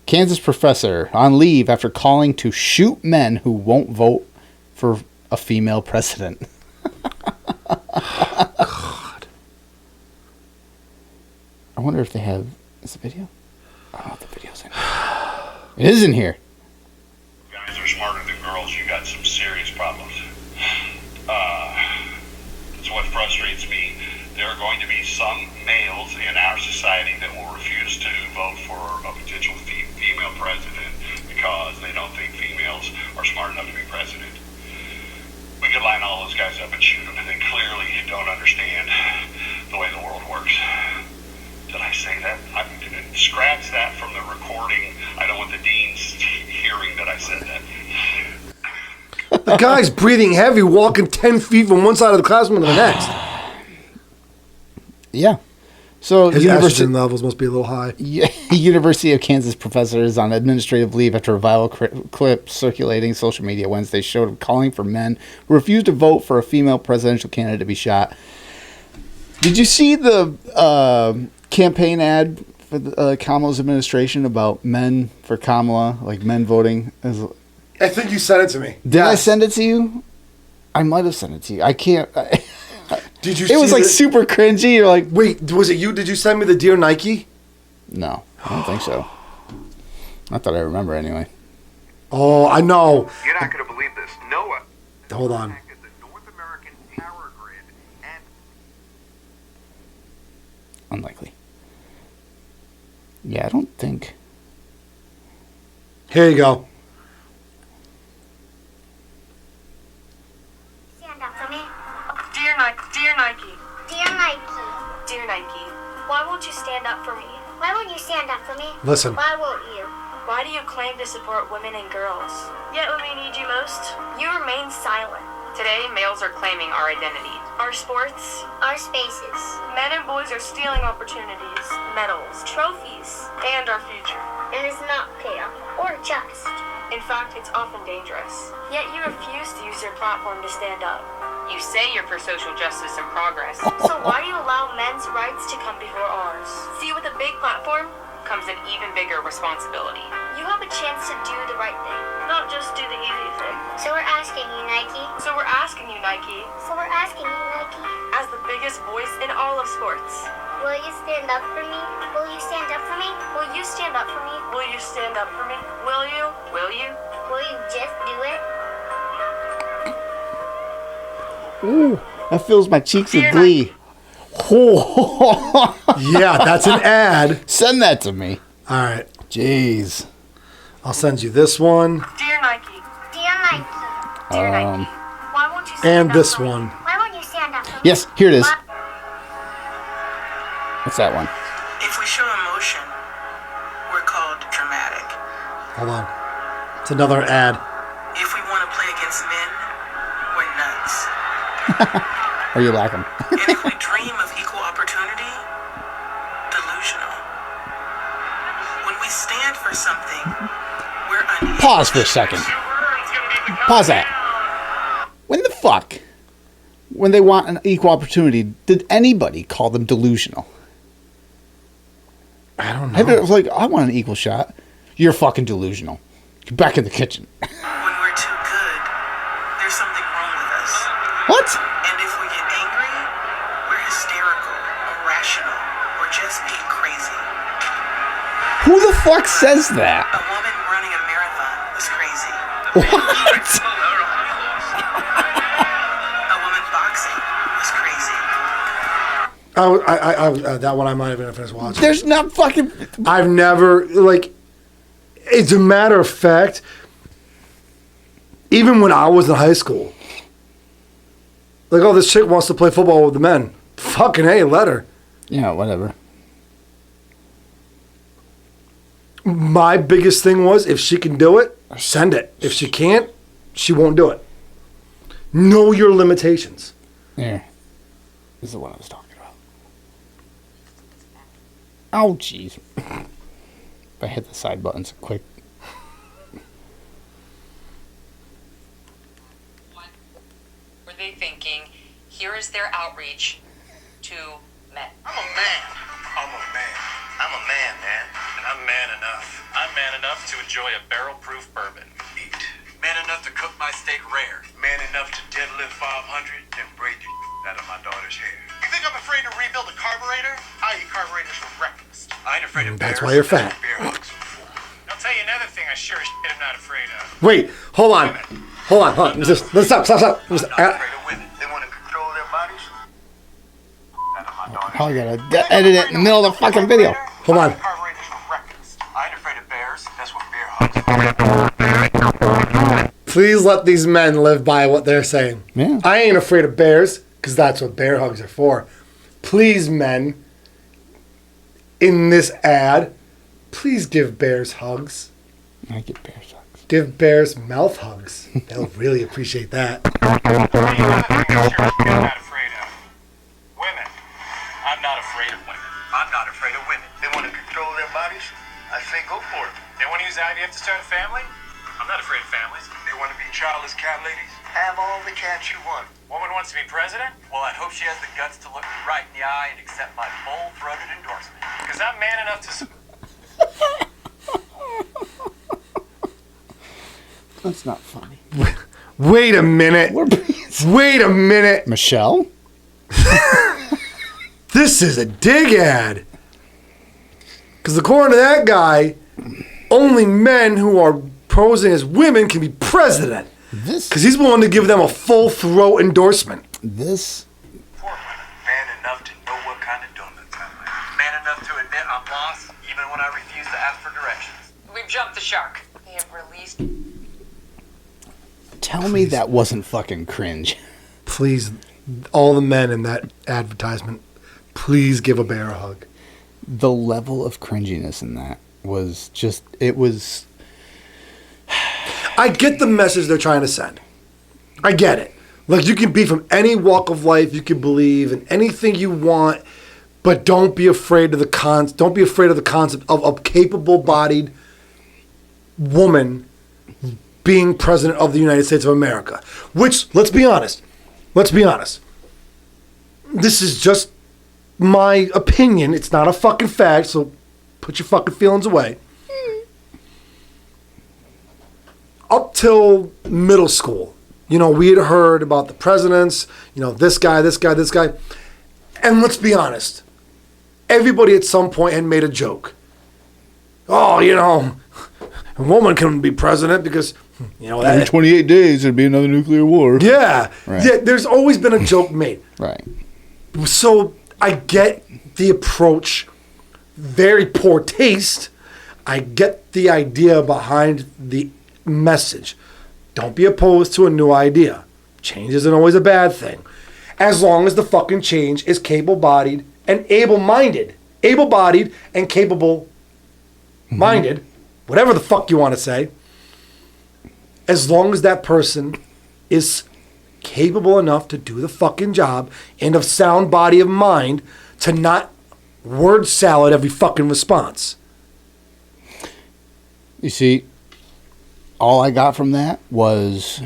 Kansas professor on leave after calling to shoot men who won't vote for a female president. God. I wonder if they have... Is the video? I don't know if the video's in here. It is in here. Guys are smarter than girls. You got some serious problems. That's what frustrates me. There are going to be some males in our society that will refuse to vote for a potential female president because they don't think females are smart enough to be president. We could line all those guys up and shoot them, and they clearly don't understand the way the world works. Did I say that? I'm going to scratch that from the recording. I don't want the deans hearing that I said that. The guy's breathing heavy, walking 10 feet from one side of the classroom to the next. Yeah. So his estrogen levels must be a little high. University of Kansas professor is on administrative leave after a viral clip circulating social media Wednesday showed him calling for men who refused to vote for a female presidential candidate to be shot. Did you see the campaign ad for Kamala's administration about men for Kamala, like men voting? I think you sent it to me. Did I send it to you? I might have sent it to you. I can't. Did you? It was like super cringy. You're like, wait, was it you? Did you send me the Dear Nike? No, I don't think so. Not that I remember, anyway. Oh, I know. You're not going to believe this. Noah. Hold on. The North American power grid and Unlikely. Yeah, I don't think. Here you go. Stand up for me. Dear Nike, dear Nike, Dear Nike, dear Nike, why won't you stand up for me? why won't you stand up for me? Listen. Why won't you? Why do you claim to support women and girls? Yet when we need you most, you remain silent. Today, males are claiming our identity, our sports, Our spaces. men and boys are stealing opportunities, medals, trophies, and our future. It is not fair or just. In fact, it's often dangerous. Yet you refuse to use your platform to stand up. You say you're for social justice and progress. So why do you allow men's rights to come before ours? See, with a big platform comes an even bigger responsibility. You have a chance to do the right thing, not just do the easy thing. So we're asking you, Nike. So we're asking you, Nike, So we're asking you, Nike. as the biggest voice in all of sports, Will you stand up for me? Will you stand up for me? will you stand up for me? Will you stand up for me? Will you? Will you? Will you just do it? Ooh, that fills my cheeks with Dear glee. Yeah, that's an ad. Send that to me. All right. Jeez. I'll send you this one Dear Nike, Dear Nike. dear Nike, why won't you stand and up this for me? one. Why won't you stand up for me? Yes, here it is. Why- What's that one? If we show emotion, we're called dramatic. Hold on. It's another ad. If we want to play against men, we're nuts. Or you like them? And if we dream of equal opportunity, delusional. When we stand for something, we're unequal. Pause for a second. Pause that. When the fuck, when they want an equal opportunity, did anybody call them delusional? I don't It know. was like, I want an equal shot. You're fucking delusional. Get back in the kitchen. When we're too good, there's something wrong with us. What? And if we get angry, we're hysterical, irrational, or just being crazy. Who the fuck says that? A woman running a marathon was crazy. What? A woman boxing was crazy. That one I might have been finished watching. There's not fucking. I've never, like, it's a matter of fact, even when I was in high school, like, oh, this chick wants to play football with the men. Fucking hey, let her. Yeah, whatever. My biggest thing was, if she can do it, send it. If she can't, she won't do it. Know your limitations. There. This is what I was talking about. Oh, jeez. If I hit the side buttons quick. Were they thinking, here is their outreach to men? I'm a man. I'm a man. I'm a man, man. And I'm man enough. I'm man enough to enjoy a barrel-proof bourbon. Eat. Man enough to cook my steak rare. Man enough to deadlift 500 and braid the out of my daughter's hair. You think I'm afraid to rebuild a carburetor? I eat carburetors for breakfast. I ain't afraid of bears. That's why you're fat. That's what bear hugs are for. I'll tell you another thing I sure as shit am not afraid of. Wait, hold on. Hold on. Let's stop. I'm not afraid of women. They want to control their bodies. Out of my daughter's Oh, I gotta edit it in the middle of the fucking video. Hold on. carburetors for breakfast. I ain't afraid of bears. That's what bear hugs are for. Please let these men live by what they're saying. Yeah. I ain't afraid of bears, because that's what bear hugs are for. Please, men, in this ad, please give bears hugs. I get bear sucks. Give bears mouth hugs. They'll really appreciate that. I'm not afraid of women. I'm not afraid of women. I'm not afraid of women. They want to control their bodies. I say go for it. They want to use IVF to start a family? I'm not afraid of families. They want to be childless cat ladies. Have all the cats you want. Woman wants to be president? Well, I hope she has the guts to look me right in the eye and accept my full-throated endorsement. Because I'm man enough to... That's not funny. Wait a minute. Wait a minute. Michelle? This is a dig ad. Because according to that guy, only men who are posing as women can be president. Because he's willing to give them a full throat endorsement. This. Man enough to know what kind of donuts I like. Man enough to admit I'm not lost, even when I refuse to ask for directions. We've jumped the shark. They have released. Tell me that wasn't fucking cringe. Please, all the men in that advertisement, please give a bear a hug. The level of cringiness in that was just, it was... I get the message they're trying to send. I get it. Like, you can be from any walk of life, you can believe in anything you want, but don't be afraid of the concept of a capable-bodied woman being president of the United States of America. Which, let's be honest. This is just my opinion. It's not a fucking fact, so put your fucking feelings away. Up till middle school, we had heard about the presidents, this guy. And let's be honest. Everybody at some point had made a joke. Oh, a woman can be president because, every 28 days there'd be another nuclear war. Yeah. Right. Yeah, there's always been a joke made. Right. So I get the approach, very poor taste. I get the idea behind the message. Don't be opposed to a new idea. Change isn't always a bad thing. As long as the fucking change is able-bodied and able-minded. Able-bodied and capable-minded. Whatever the fuck you want to say. As long as that person is capable enough to do the fucking job and of sound body of mind to not word salad every fucking response. You see, all I got from that was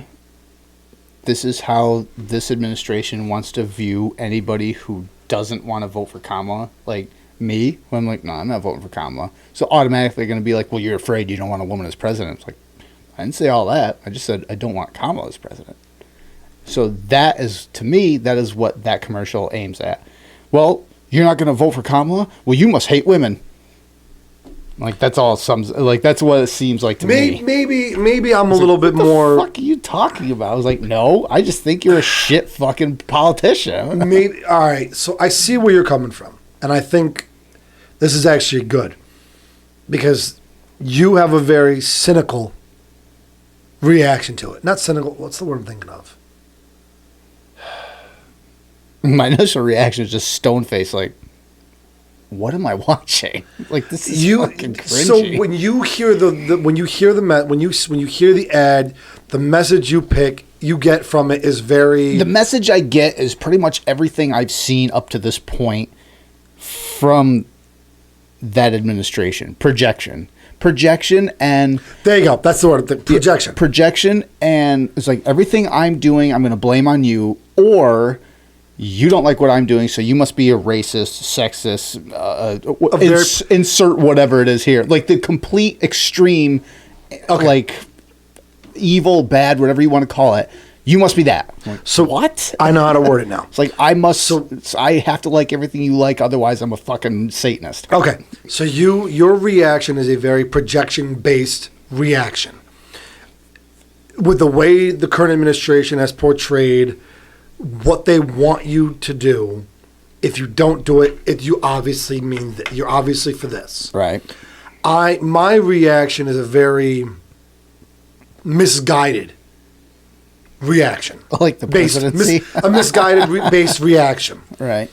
this is how this administration wants to view anybody who doesn't want to vote for Kamala. Like me, I'm like, no, I'm not voting for Kamala. So automatically going to be like, well, you're afraid you don't want a woman as president. It's like, I didn't say all that. I just said I don't want Kamala as president. So that is, to me, that is what that commercial aims at. Well, you're not going to vote for Kamala? Well, you must hate women. Like, that's all that's what it seems like to me. Maybe I'm a little bit more... What the fuck are you talking about? I was like, no, I just think you're a shit fucking politician. Maybe, all right, so I see where you're coming from. And I think this is actually good. Because you have a very cynical reaction to it. Not cynical, what's the word I'm thinking of? My initial reaction is just stone-faced, like, what am I watching? Like, this is fucking cringy. So when you hear when you hear the ad, the message you get from it is very... The message I get is pretty much everything I've seen up to this point from that administration. Projection and... There you go. That's the word. Projection. Projection, and it's like, everything I'm doing, I'm going to blame on you, or... You don't like what I'm doing, so you must be a racist, sexist, insert whatever it is here. Like the complete extreme, like evil, bad, whatever you want to call it. You must be that. Like, so what? I know how to word it now. It's like I have to like everything you like, otherwise I'm a fucking Satanist. Okay, so your reaction is a very projection-based reaction. With the way the current administration has portrayed what they want you to do, if you don't do it, you obviously mean that you're obviously for this. Right. My reaction is a very misguided reaction. Like the presidency. A misguided based reaction. Right.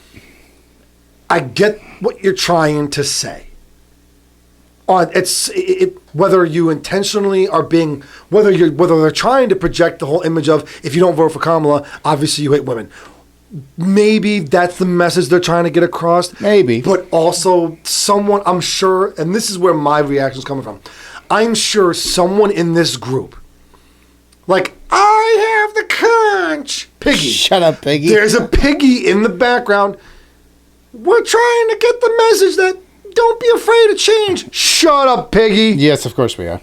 I get what you're trying to say. Whether you intentionally are being, whether they're trying to project the whole image of, if you don't vote for Kamala, obviously you hate women. Maybe that's the message they're trying to get across. Maybe. But also someone, I'm sure, and this is where my reaction is coming from, I'm sure someone in this group, like, I have the conch. Piggy. Shut up, Piggy. There's a Piggy in the background. We're trying to get the message that don't be afraid of change. Shut up, Piggy. Yes, of course we are.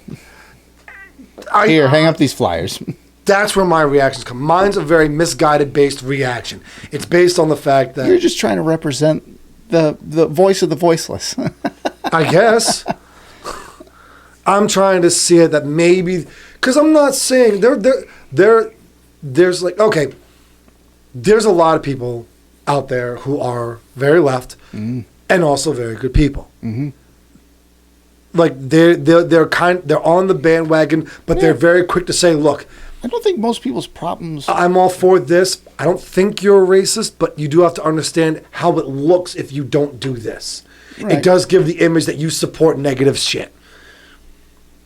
Here, hang up these flyers. That's where my reactions come. Mine's a very misguided based reaction. It's based on the fact that... You're just trying to represent the voice of the voiceless. I guess. I'm trying to see it that maybe... Because I'm not saying... There's like... Okay. There's a lot of people out there who are very left and also very good people. Mm-hmm. Like they're on the bandwagon, but they're very quick to say, "Look, I don't think most people's problems. I'm all for this. I don't think you're a racist, but you do have to understand how it looks if you don't do this. Right. It does give the image that you support negative shit."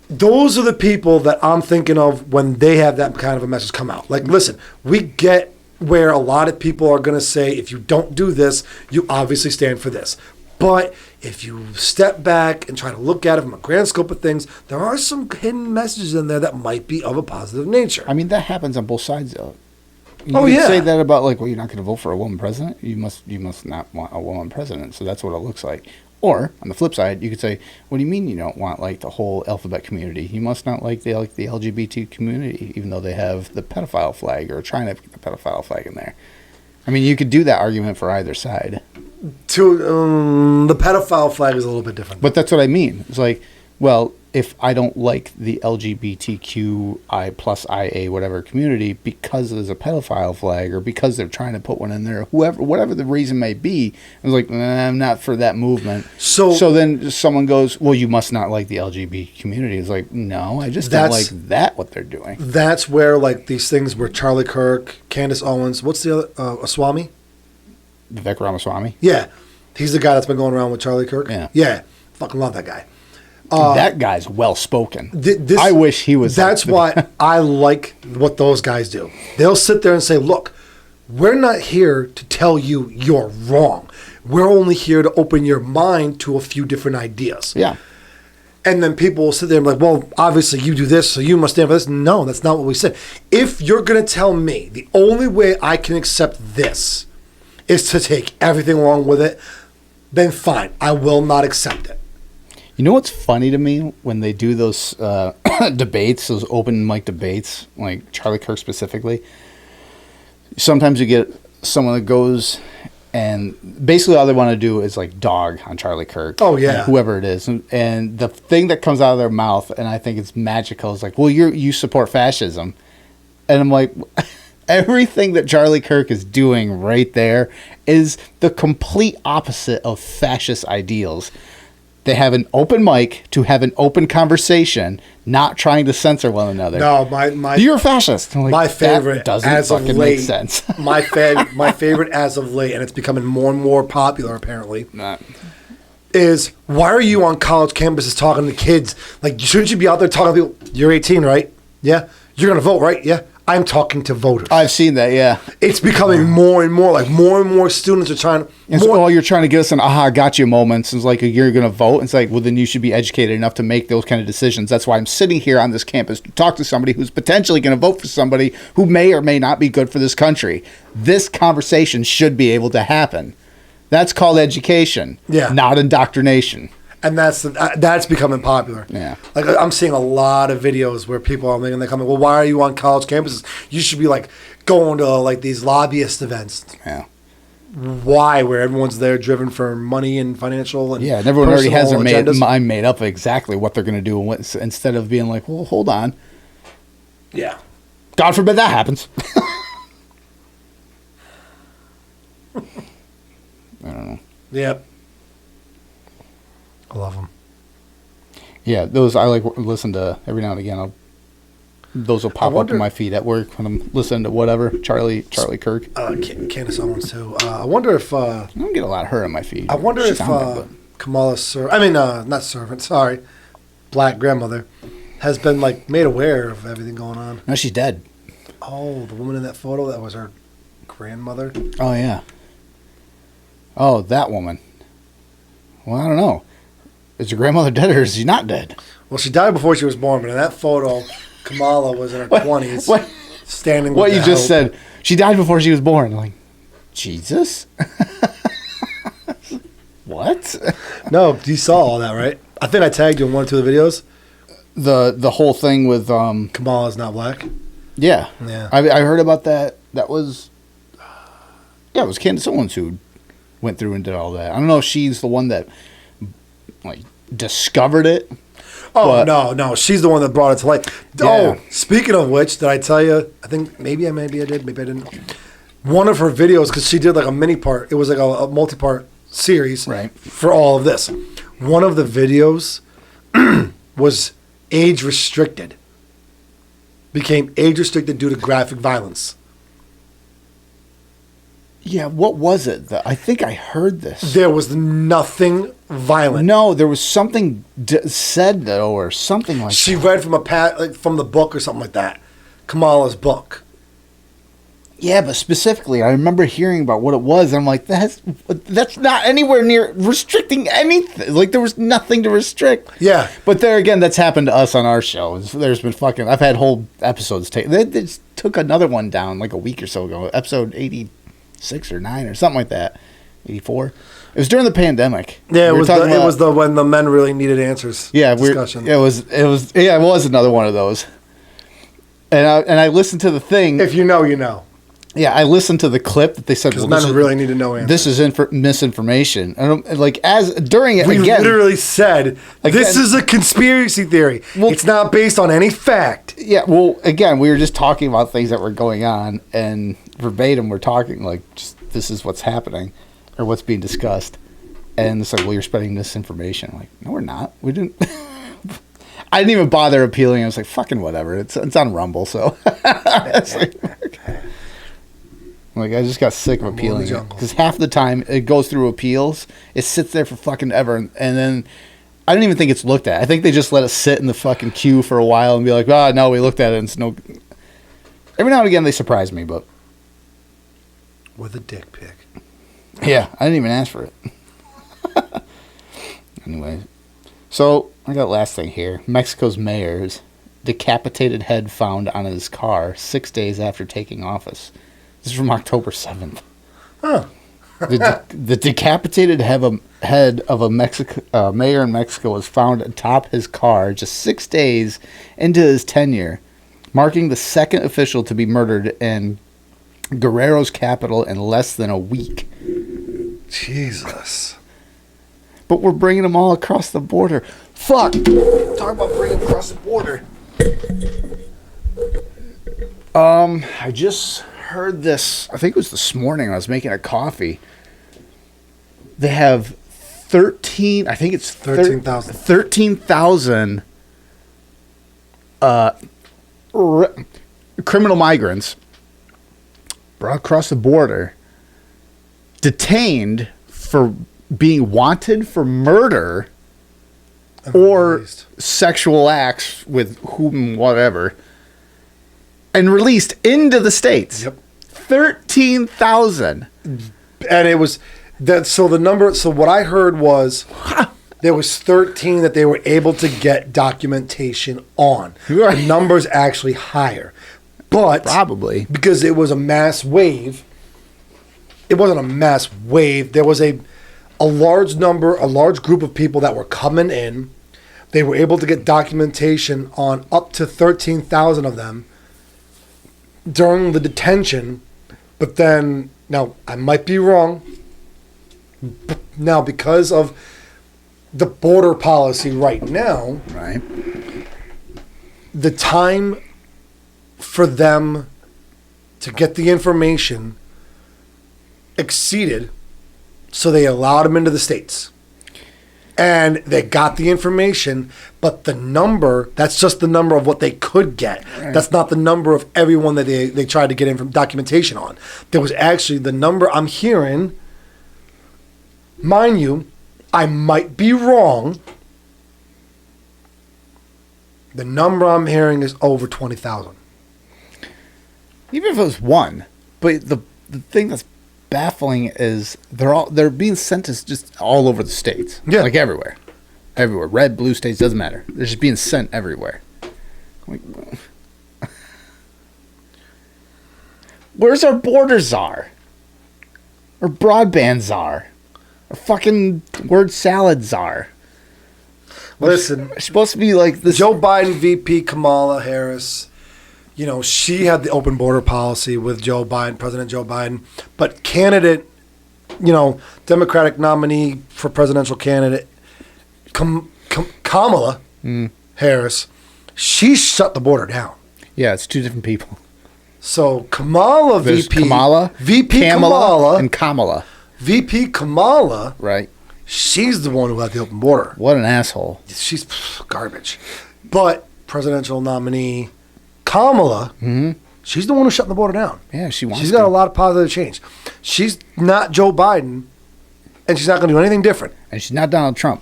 Those are the people that I'm thinking of when they have that kind of a message come out. Like, listen, we get where a lot of people are going to say, if you don't do this, you obviously stand for this. But if you step back and try to look at it from a grand scope of things, there are some hidden messages in there that might be of a positive nature. I mean, that happens on both sides, though. You Oh, could yeah. say that about, like, well, you're not going to vote for a woman president. You must not want a woman president. So that's what it looks like. Or on the flip side, you could say, what do you mean you don't want, like, the whole alphabet community? You must not like the LGBT community, even though they have the pedophile flag or trying to get the pedophile flag in there. I mean, you could do that argument for either side. The pedophile flag is a little bit different. But that's what I mean. It's like, well, if I don't like the LGBTQI plus IA whatever community because there's a pedophile flag or because they're trying to put one in there, whatever the reason may be, I was like, I'm not for that movement. So then someone goes, well, you must not like the LGBT community. It's like, no, I just don't like that, what they're doing. That's where, like, these things where Charlie Kirk, Candace Owens, what's the other, Aswami? Vivek Ramaswamy? Yeah. He's the guy that's been going around with Charlie Kirk? Yeah. Yeah. Fucking love that guy. That guy's well-spoken. I wish he was. That's why I like what those guys do. They'll sit there and say, look, we're not here to tell you you're wrong. We're only here to open your mind to a few different ideas. Yeah. And then people will sit there and be like, well, obviously you do this, so you must stand for this. No, that's not what we said. If you're going to tell me the only way I can accept this is to take everything along with it, then fine. I will not accept it. You know what's funny to me when they do those debates, those open mic debates, like Charlie Kirk specifically? Sometimes you get someone that goes and basically all they want to do is like dog on Charlie Kirk. Oh, yeah. Whoever it is. And the thing that comes out of their mouth, and I think it's magical, is like, well, you support fascism. And I'm like, everything that Charlie Kirk is doing right there is the complete opposite of fascist ideals. They have an open mic to have an open conversation, not trying to censor one another. No, my you're a fascist. Like, my favorite that doesn't as of fucking late. make sense. my favorite as of late, and it's becoming more and more popular apparently. Is why are you on college campuses talking to kids? Like, shouldn't you be out there talking to people? You're 18, right? Yeah. You're gonna vote, right? Yeah. I'm talking to voters. I've seen that, yeah. It's becoming more and more, like more and more students are trying to... You're trying to get us an aha, gotcha moments. It's like, you're going to vote. It's like, well, then you should be educated enough to make those kind of decisions. That's why I'm sitting here on this campus to talk to somebody who's potentially going to vote for somebody who may or may not be good for this country. This conversation should be able to happen. That's called education, not indoctrination. And that's becoming popular. Yeah. Like, I'm seeing a lot of videos where people are making, they come, well, why are you on college campuses? You should be like going to like these lobbyist events. Yeah. Why? Where everyone's there driven for money and financial and and everyone already has their agendas. mind made up of exactly what they're going to do, and instead of being like, well, hold on. Yeah. God forbid that happens. I don't know. Yep. I love them. Yeah, those I like listen to every now and again. Those will pop up in my feed at work when I'm listening to whatever Charlie Kirk. Candace Owens too. I wonder if I don't get a lot of her on my feed. I wonder if Kamala's not servant. Sorry, black grandmother has been like made aware of everything going on. No, she's dead. Oh, the woman in that photo, that was her grandmother. Oh yeah. Oh, that woman. Well, I don't know. Is your grandmother dead or is she not dead? Well, she died before she was born, but in that photo, Kamala was in her 20s, standing with what you just help. said. She died before she was born. I'm like, Jesus? What? No, you saw all that, right? I think I tagged you in 1 or 2 of the videos. The whole thing with Kamala's not black. Yeah. Yeah. I heard about that. That was it was Candace Owens who went through and did all that. I don't know if she's the one that like discovered it. Oh, no. She's the one that brought it to light. Yeah. Oh, speaking of which, did I tell you? I think maybe I did. Maybe I didn't. One of her videos, because she did like a mini part. It was like a multi-part series right. for all of this. one of the videos was age restricted. Became age restricted due to graphic violence. Yeah, what was it? I think I heard this. There was nothing violent. No, there was something said though, or something like she that. read from the book or something like that. Kamala's book. Yeah, but specifically, I remember hearing about what it was. And I'm like, that's not anywhere near restricting anything. Like, there was nothing to restrict. Yeah. But there again, that's happened to us on our show. There's been I've had whole episodes taken. They just took another one down like a week or so ago. Episode 86 or 9 or something like that. 84. It was during the pandemic. Yeah, it was when the men really needed answers. Yeah, discussion. It was another one of those. And I listened to the thing. If you know, you know. Yeah, I listened to the clip that they said. Because men really need to know answers. This is misinformation. And like during it, we again, literally said this is a conspiracy theory. Well, it's not based on any fact. Yeah. Well, again, we were just talking about things that were going on, and verbatim, we're talking like just this is what's happening, or what's being discussed, and it's like, well, you're spreading misinformation. I'm like, no, we're not. We didn't. I didn't even bother appealing. I was like, fucking whatever. It's on Rumble, so. Like, I just got sick of appealing it. Because half the time, it goes through appeals. It sits there for fucking ever. And then, I don't even think it's looked at. I think they just let it sit in the fucking queue for a while and be like, oh, no, we looked at it and it's no... Every now and again, they surprise me, but... With a dick pic. Yeah, I didn't even ask for it. Anyway. So, I got last thing here. Mexico's mayor's decapitated head found on his car 6 days after taking office. This is from October 7th. Huh. The decapitated head of a mayor in Mexico was found atop his car just 6 days into his tenure, marking the second official to be murdered in Guerrero's capital in less than a week. Jesus. But we're bringing them all across the border. Fuck. Talk about bringing them across the border. I just heard this, I think it was this morning when I was making a coffee. They have 13,000 criminal migrants brought across the border, detained for being wanted for murder or sexual acts with whom, whatever, and released into the States. Yep. 13,000. And it was that. So the number. So what I heard was there was 13 that they were able to get documentation on. Right. The number's actually higher, but probably because it was a mass wave. It wasn't a mass wave. There was a large group of people that were coming in. They were able to get documentation on up to 13,000 of them during the detention. But then, now, I might be wrong. Now, because of the border policy right now, right, the time for them to get the information exceeded, so they allowed them into the States. And they got the information, but the number, that's just the number of what they could get. Right. That's not the number of everyone that they tried to get documentation on. There was actually the number I'm hearing, mind you, I might be wrong. The number I'm hearing is over 20,000. Even if it was one. But the thing that's baffling is they're being sent to just all over the states. Yeah. Like everywhere. Red, blue states, doesn't matter. They're just being sent everywhere. Like, where's our border czar? Our broadband czar? Our fucking word salad czar? Listen. We're supposed to be like this. Joe Biden VP Kamala Harris, you know, she had the open border policy with President Joe Biden, but candidate, you know, Democratic nominee for presidential candidate, Kamala Harris, she shut the border down. Yeah, it's two different people. So Kamala There's VP Kamala, VP Kamala, Kamala and Kamala. VP Kamala, right, She's the one who had the open border. What an asshole. She's garbage. But presidential nominee Kamala, she's the one who's shutting the border down. Yeah, she's got a lot of positive change. She's not Joe Biden, and she's not going to do anything different. And she's not Donald Trump.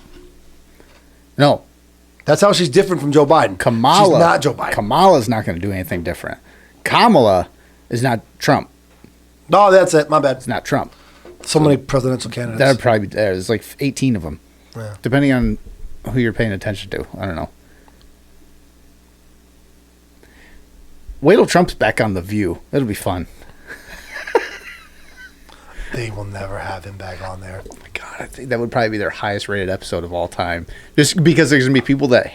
No. That's how she's different from Joe Biden. Kamala. She's not Joe Biden. Kamala's not going to do anything different. Kamala is not Trump. No, that's it. My bad. It's not Trump. So many presidential candidates. That would probably be there. There's like 18 of them. Yeah. Depending on who you're paying attention to. I don't know. Wait till Trump's back on The View. That'll be fun. They will never have him back on there. Oh my God, I think that would probably be their highest rated episode of all time. Just because there's gonna be people that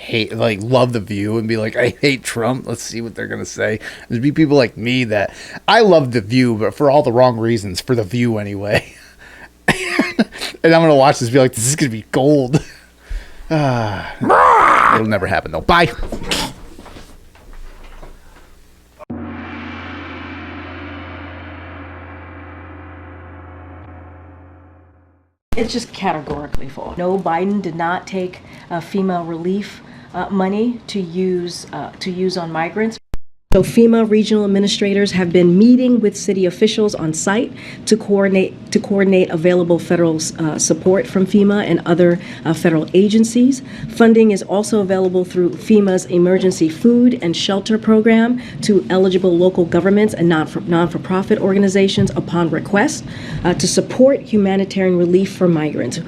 love The View and be like, I hate Trump. Let's see what they're gonna say. There's be people like me that I love The View, but for all the wrong reasons. For The View anyway. And I'm gonna watch this and be like, this is gonna be gold. It'll never happen though. Bye. It's just categorically false. No, Biden did not take FEMA relief money to use on migrants. So FEMA regional administrators have been meeting with city officials on site to coordinate available federal support from FEMA and other federal agencies. Funding is also available through FEMA's emergency food and shelter program to eligible local governments and non-for-profit organizations upon request to support humanitarian relief for migrants.